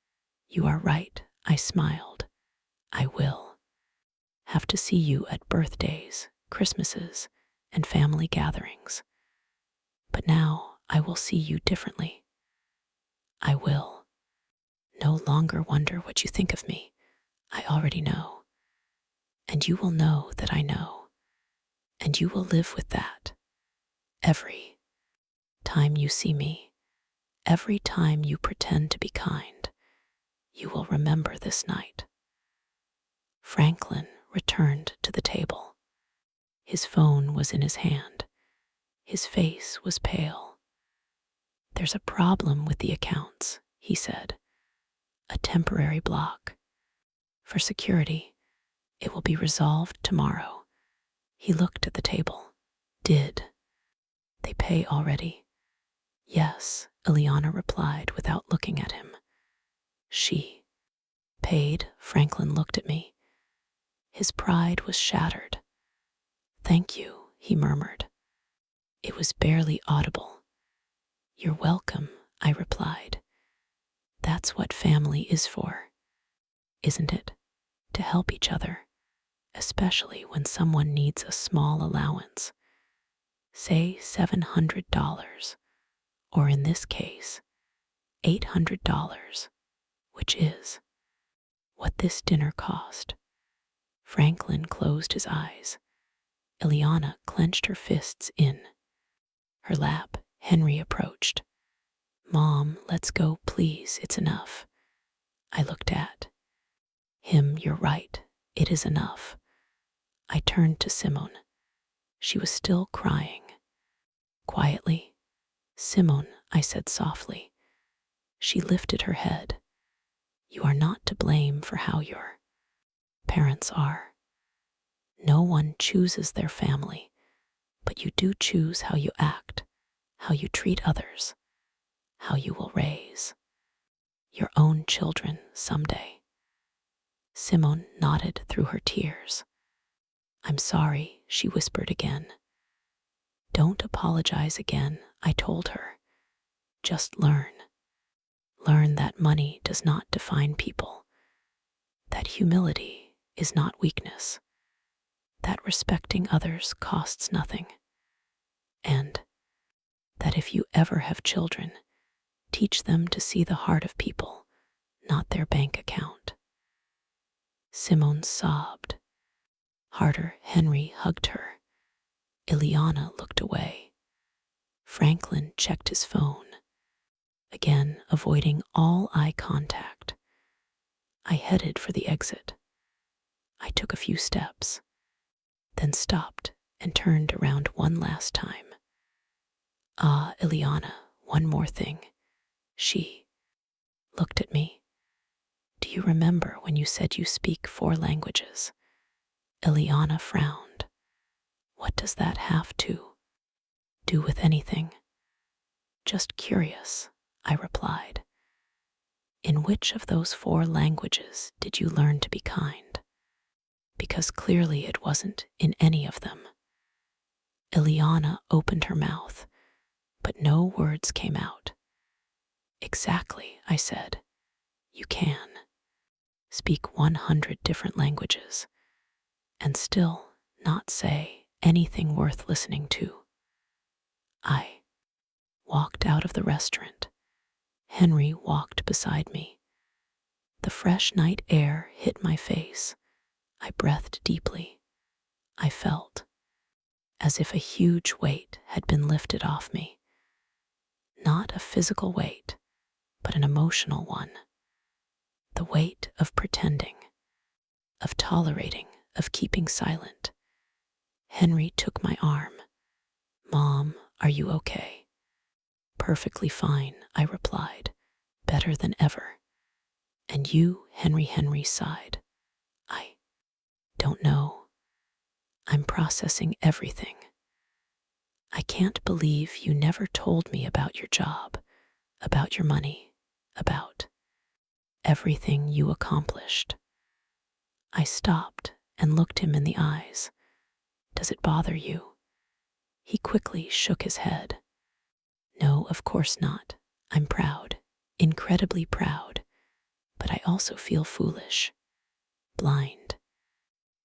[SPEAKER 1] You are right, I smiled. I will have to see you at birthdays, Christmases, and family gatherings. But now I will see you differently. I will no longer wonder what you think of me. I already know. And you will know that I know. And you will live with that. Every time you see me, every time you pretend to be kind, you will remember this night. Franklin returned to the table. His phone was in his hand. His face was pale. There's a problem with the accounts, he said. A temporary block. For security, it will be resolved tomorrow. He looked at the table. Did they pay already? Yes, Ileana replied without looking at him. She paid. Franklin looked at me. His pride was shattered. Thank you, he murmured. It was barely audible. You're welcome, I replied. That's what family is for, isn't it? To help each other, especially when someone needs a small allowance. Say $700, or in this case, $800, which is what this dinner cost. Franklin closed his eyes. Ileana clenched her fists in her lap. Henry approached. Mom, let's go, please, it's enough. I looked at him. You're right, it is enough. I turned to Simone. She was still crying. Quietly, Simone, I said softly. She lifted her head. You are not to blame for how your parents are. No one chooses their family, but you do choose how you act, how you treat others, how you will raise your own children someday. Simone nodded through her tears. I'm sorry, she whispered again. Don't apologize again, I told her. Just learn. Learn that money does not define people, that humility is not weakness, that respecting others costs nothing, and that if you ever have children, teach them to see the heart of people, not their bank account. Simone sobbed. Harder. Henry hugged her. Ileana looked away. Franklin checked his phone, again avoiding all eye contact. I headed for the exit. I took a few steps, then stopped and turned around one last time. Ah, Ileana, one more thing. She looked at me. Do you remember when you said you speak 4 languages? Ileana frowned. What does that have to do with anything? Just curious, I replied. In which of those 4 languages did you learn to be kind? Because clearly it wasn't in any of them. Ileana opened her mouth, but no words came out. Exactly, I said. You can speak 100 different languages and still not say anything worth listening to. I walked out of the restaurant. Henry walked beside me. The fresh night air hit my face. I breathed deeply. I felt as if a huge weight had been lifted off me. Not a physical weight, but an emotional one. The weight of pretending, of tolerating, of keeping silent. Henry took my arm. Mom, are you okay? Perfectly fine, I replied. Better than ever. And you, Henry sighed. I don't know. I'm processing everything. I can't believe you never told me about your job, about your money, about everything you accomplished. I stopped and looked him in the eyes. Does it bother you? He quickly shook his head. No, of course not. I'm proud, incredibly proud, but I also feel foolish, blind.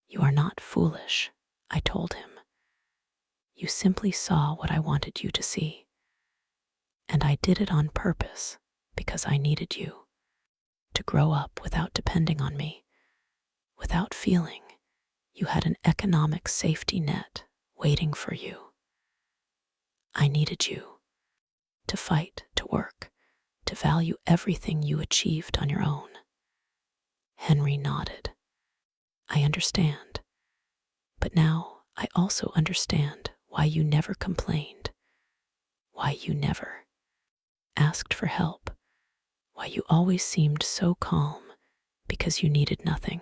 [SPEAKER 1] You are not foolish, I told him. You simply saw what I wanted you to see. And I did it on purpose because I needed you to grow up without depending on me, without feeling you had an economic safety net waiting for you. I needed you to fight, to work, to value everything you achieved on your own. Henry nodded. I understand. But now I also understand why you never complained, why you never asked for help, why you always seemed so calm because you needed nothing.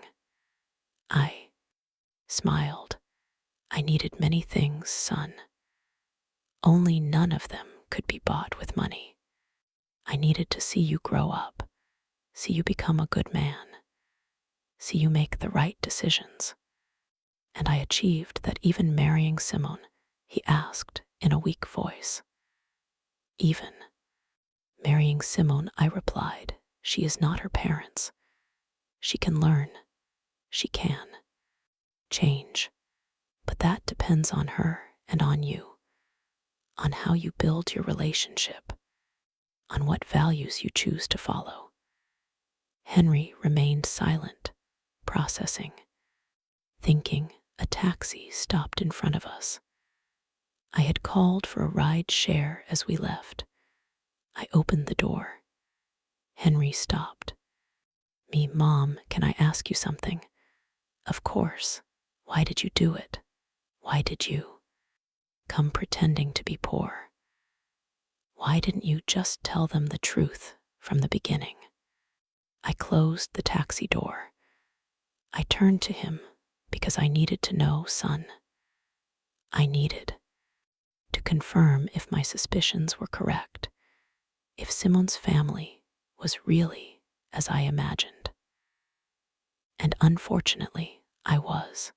[SPEAKER 1] I smiled. I needed many things, son. Only none of them could be bought with money. I needed to see you grow up, see you become a good man, see you make the right decisions. And I achieved that even marrying Simone, he asked in a weak voice. Even marrying Simone, I replied, she is not her parents. She can learn. She can change. But that depends on her and on you, on how you build your relationship, on what values you choose to follow. Henry remained silent, processing, thinking. A taxi stopped in front of us. I had called for a ride share as we left. I opened the door. Henry stopped. Me, Mom, can I ask you something? Of course. Why did you do it? Why did you come pretending to be poor? Why didn't you just tell them the truth from the beginning? I closed the taxi door. I turned to him because I needed to know, son. I needed to confirm if my suspicions were correct, if Simone's family was really as I imagined. And unfortunately, I was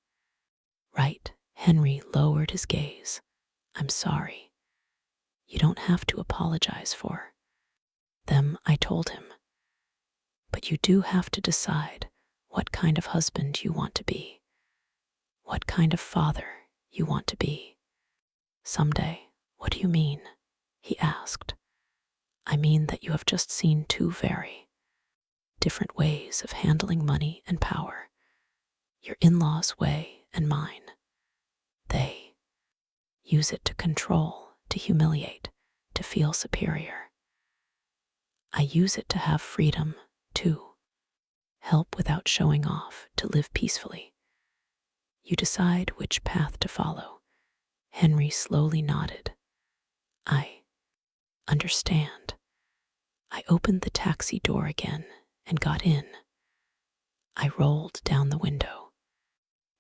[SPEAKER 1] right. Henry lowered his gaze. I'm sorry. You don't have to apologize for them, I told him. But you do have to decide what kind of husband you want to be, what kind of father you want to be. Someday. What do you mean? He asked. I mean that you have just seen two very different ways of handling money and power. Your in-laws' way and mine. They use it to control, to humiliate, to feel superior. I use it to have freedom, to help without showing off, to live peacefully. You decide which path to follow. Henry slowly nodded. I understand. I opened the taxi door again and got in. I rolled down the window.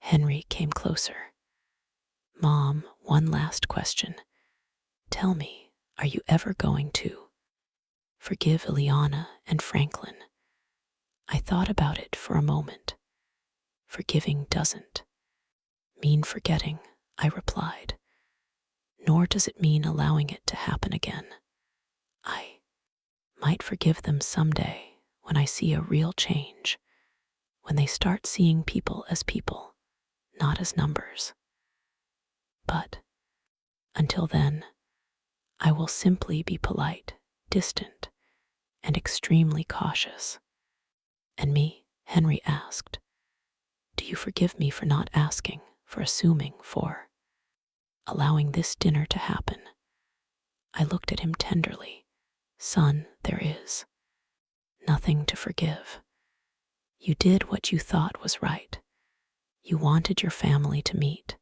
[SPEAKER 1] Henry came closer. Mom, one last question. Tell me, are you ever going to forgive Ileana and Franklin? I thought about it for a moment. Forgiving doesn't mean forgetting, I replied. nor does it mean allowing it to happen again. I might forgive them someday when I see a real change, when they start seeing people as people, not as numbers. But until then, I will simply be polite, distant, and extremely cautious. And me, Henry asked, do you forgive me for not asking, for assuming, for allowing this dinner to happen? I looked at him tenderly. Son, there is nothing to forgive. You did what you thought was right. You wanted your family to meet.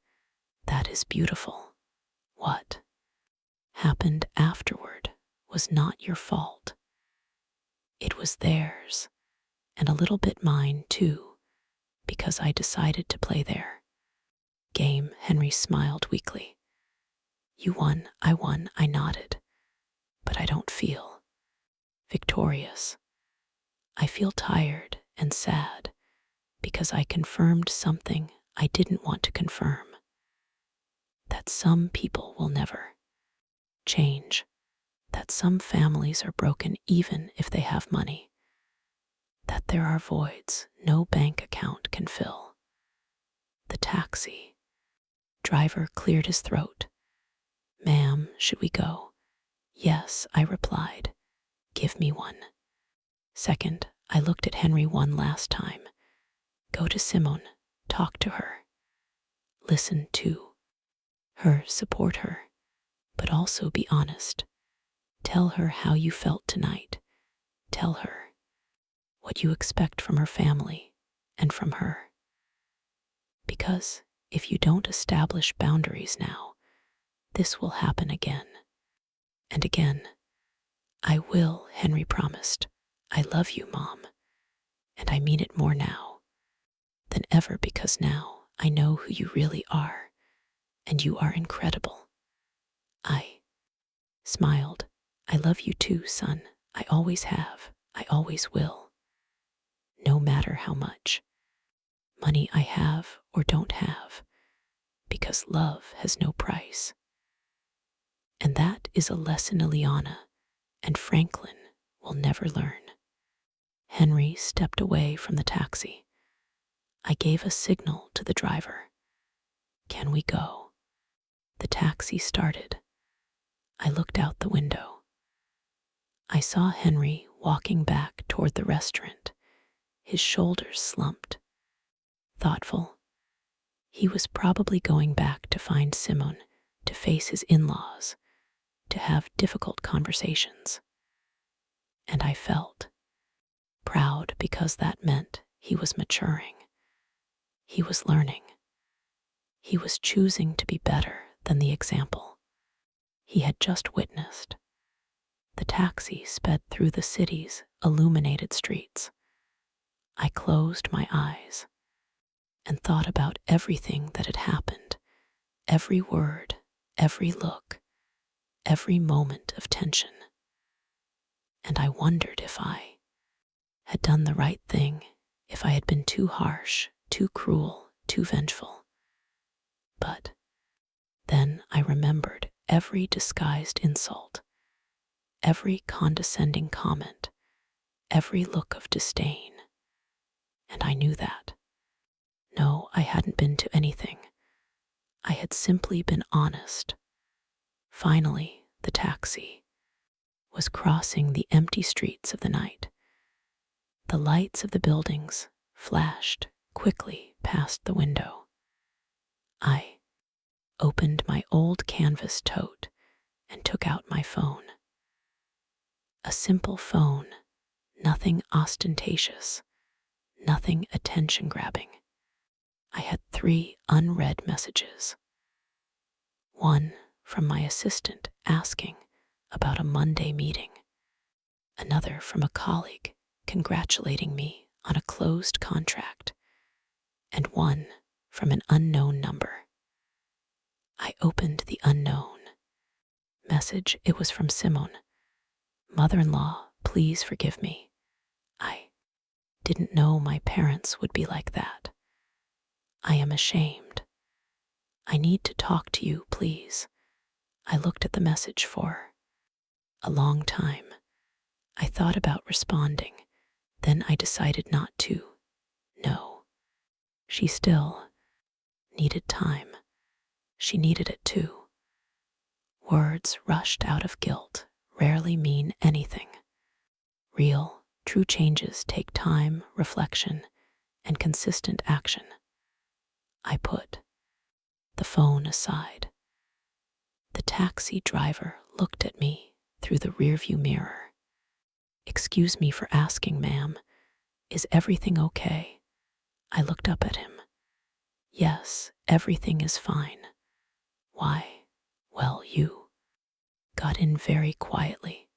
[SPEAKER 1] That is beautiful. What happened afterward was not your fault. It was theirs, and a little bit mine too, because I decided to play their game. Henry smiled weakly. You won, I nodded, but I don't feel victorious. I feel tired and sad because I confirmed something I didn't want to confirm. That some people will never change. That some families are broken even if they have money. That there are voids no bank account can fill. The taxi driver cleared his throat. Ma'am, should we go? Yes, I replied. Give me 1 second. I looked at Henry one last time. Go to Simone, talk to her. Listen to her, support her, but also be honest. Tell her how you felt tonight. Tell her what you expect from her family and from her. Because if you don't establish boundaries now, this will happen again and again. I will, Henry promised. I love you, Mom, and I mean it more now than ever because now I know who you really are, and you are incredible. I smiled. I love you too, son. I always have. I always will. No matter how much money I have or don't have, because love has no price. And that is a lesson Eliana and Franklin will never learn. Henry stepped away from the taxi. I gave a signal to the driver. Can we go? The taxi started. I looked out the window. I saw Henry walking back toward the restaurant, his shoulders slumped. Thoughtful. He was probably going back to find Simone, to face his in-laws, to have difficult conversations. And I felt proud because that meant he was maturing. He was learning. He was choosing to be better than the example he had just witnessed. The taxi sped through the city's illuminated streets. I closed my eyes and thought about everything that had happened, every word, every look, every moment of tension. And I wondered if I had done the right thing, if I had been too harsh, too cruel, too vengeful. But then I remembered every disguised insult, every condescending comment, every look of disdain. And I knew that. No, I hadn't been to anything. I had simply been honest. Finally, the taxi was crossing the empty streets of the night. The lights of the buildings flashed quickly past the window. I opened my old canvas tote and took out my phone. A simple phone, nothing ostentatious, nothing attention-grabbing. I had 3 unread messages. One from my assistant asking about a Monday meeting. Another from a colleague congratulating me on a closed contract. And one from an unknown number. I opened the unknown message. It was from Simone. Mother-in-law, please forgive me. I didn't know my parents would be like that. I am ashamed. I need to talk to you, please. I looked at the message for a long time. I thought about responding. Then I decided not to. No. She still needed time. She needed it too. Words rushed out of guilt rarely mean anything. Real, true changes take time, reflection, and consistent action. I put the phone aside. The taxi driver looked at me through the rearview mirror. "Excuse me for asking, ma'am. Is everything okay?" I looked up at him. "Yes, everything is fine." "Why?" "Well, you got in very quietly.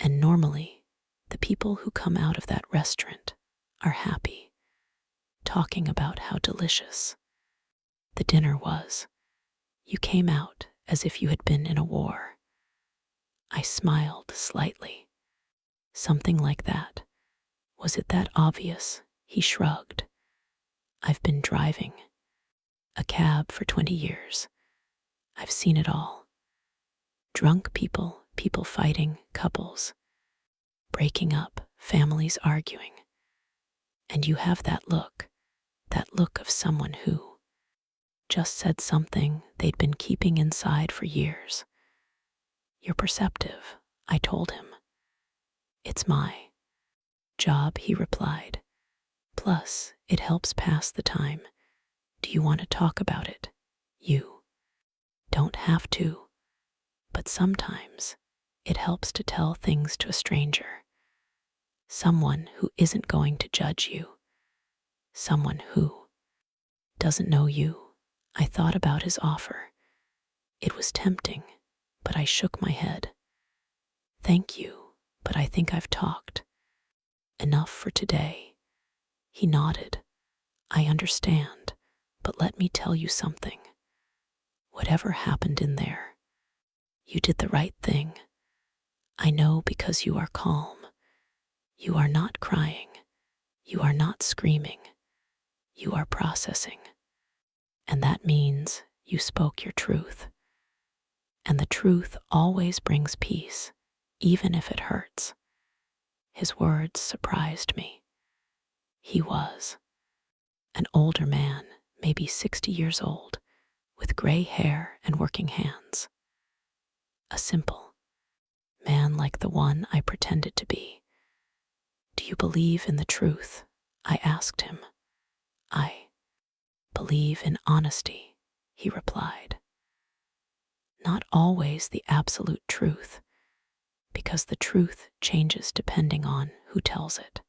[SPEAKER 1] And normally, the people who come out of that restaurant are happy, talking about how delicious the dinner was. You came out as if you had been in a war." I smiled slightly. "Something like that. Was it that obvious?" He shrugged. "I've been driving a cab for 20 years. I've seen it all. Drunk people, people fighting, couples breaking up, families arguing. And you have that look of someone who just said something they'd been keeping inside for years." "You're perceptive," I told him. "It's my job," he replied. "Plus, it helps pass the time. Do you want to talk about it?" "You don't have to, but sometimes it helps to tell things to a stranger. Someone who isn't going to judge you. Someone who doesn't know you." I thought about his offer. It was tempting, but I shook my head. "Thank you, but I think I've talked enough for today." He nodded. "I understand, but let me tell you something. Whatever happened in there, you did the right thing. I know, because you are calm. You are not crying. You are not screaming. You are processing. And that means you spoke your truth. And the truth always brings peace, even if it hurts." His words surprised me. He was an older man, maybe 60 years old, with gray hair and working hands. A simple man like the one I pretended to be. "Do you believe in the truth?" I asked him. "I believe in honesty," he replied. "Not always the absolute truth, because the truth changes depending on who tells it.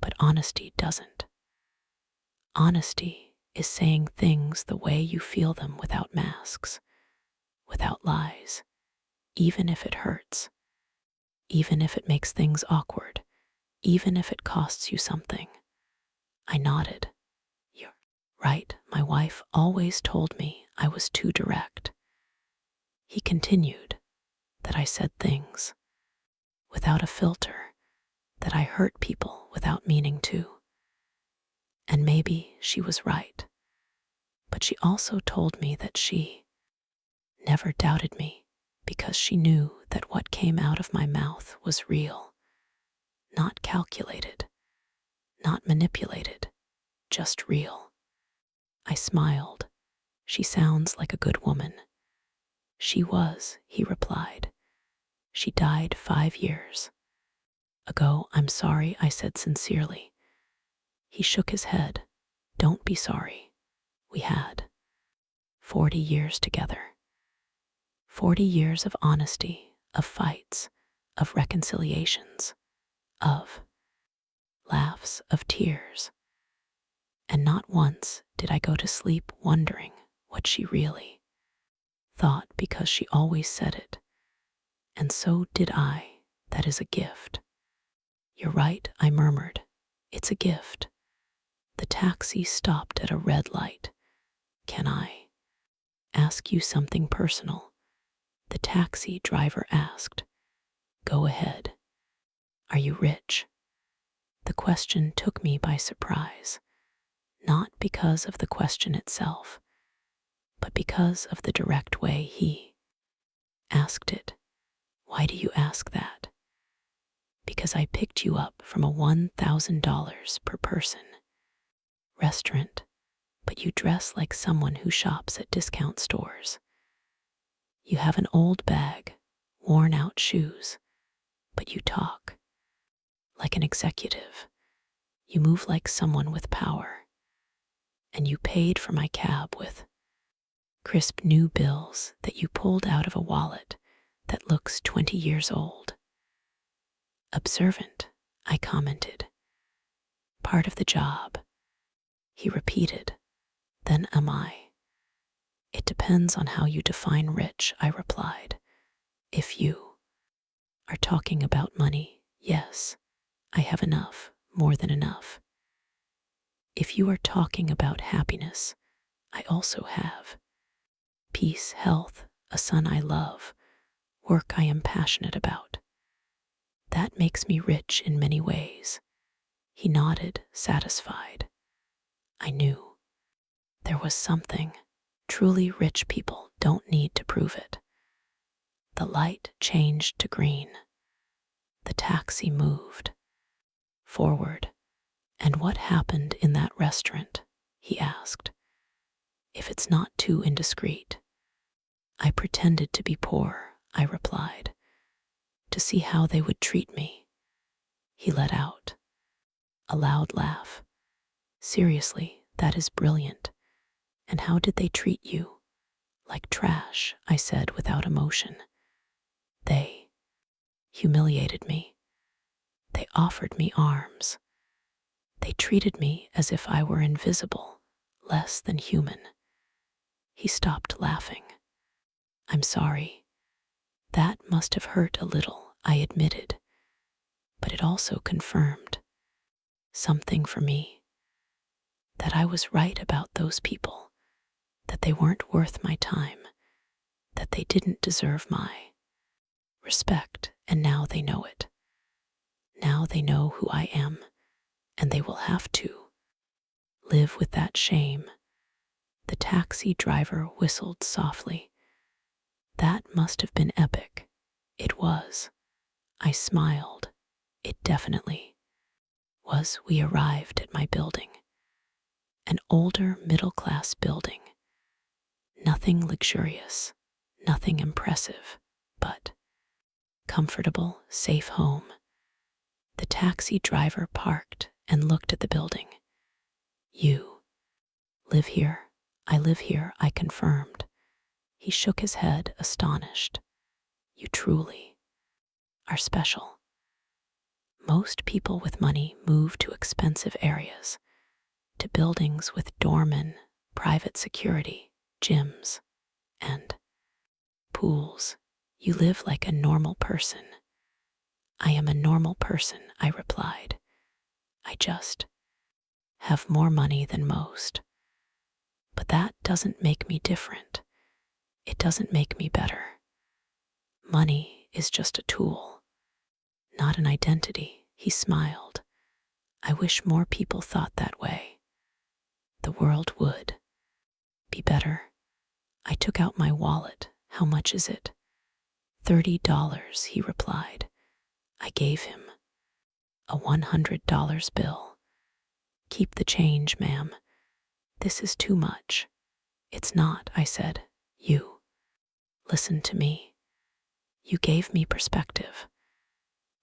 [SPEAKER 1] But honesty doesn't. Honesty is saying things the way you feel them, without masks, without lies, even if it hurts, even if it makes things awkward, even if it costs you something." I nodded. "You're right. My wife always told me I was too direct." He continued, "That I said things without a filter, that I hurt people without meaning to. And maybe she was right. But she also told me that she never doubted me, because she knew that what came out of my mouth was real, not calculated, not manipulated, just real." I smiled. "She sounds like a good woman." "She was," he replied. "She died 5 years ago." "I'm sorry," I said sincerely. He shook his head. "Don't be sorry. We had 40 years together. 40 years of honesty, of fights, of reconciliations, of laughs, of tears. And not once did I go to sleep wondering what she really thought, because she always said it. And so did I. That is a gift." "You're right," I murmured. "It's a gift." The taxi stopped at a red light. "Can I ask you something personal?" the taxi driver asked. "Go ahead." "Are you rich?" The question took me by surprise, not because of the question itself, but because of the direct way he asked it. Why do you ask that? Because I picked you up from a $1,000 per person restaurant, but you dress like someone who shops at discount stores. You have an old bag, worn out shoes, but you talk like an executive. You move like someone with power. And you paid for my cab with crisp new bills that you pulled out of a wallet that looks 20 years old. Observant, I commented. Part of the job, he repeated. Then am I? It depends on how you define rich, I replied. If you are talking about money, yes, I have enough, more than enough. If you are talking about happiness, I also have peace, health, a son I love, work I am passionate about. That makes me rich in many ways. He nodded, satisfied. I knew there was something. Truly rich people don't need to prove it. The light changed to green. The taxi moved forward. And what happened in that restaurant? He asked. If it's not too indiscreet. I pretended to be poor, I replied, to see how they would treat me. He let out a loud laugh. Seriously, that is brilliant. And how did they treat you? Like trash, I said without emotion. They humiliated me. They offered me arms. They treated me as if I were invisible, less than human. He stopped laughing. I'm sorry. That must have hurt a little, I admitted. But it also confirmed something for me. That I was right about those people. That they weren't worth my time. That they didn't deserve my respect, and now they know it. Now they know who I am, and they will have to live with that shame. The taxi driver whistled softly. That must have been epic. It was. I smiled. It definitely was. We arrived at my building. An older middle-class building. Nothing luxurious, nothing impressive, but comfortable, safe home. The taxi driver parked and looked at the building. You live here? I live here, I confirmed. He shook his head, astonished. You truly are special. Most people with money move to expensive areas, to buildings with doormen, private security, gyms, and pools. You live like a normal person. I am a normal person, I replied. I just have more money than most. But that doesn't make me different. It doesn't make me better. Money is just a tool, not an identity. He smiled. I wish more people thought that way. The world would be better. I took out my wallet. How much is it? $30, he replied. I gave him a $100 bill. Keep the change, ma'am. This is too much. It's not, I said. You listen to me. You gave me perspective.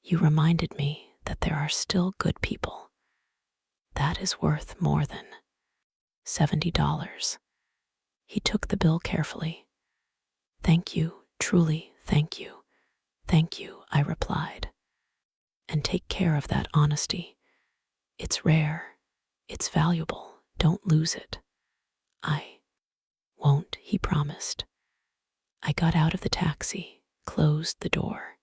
[SPEAKER 1] You reminded me that there are still good people. That is worth more than $70. He took the bill carefully. Thank you, truly, thank you. Thank you, I replied. And take care of that honesty. It's rare. It's valuable. Don't lose it. I won't, he promised. I got out of the taxi, closed the door.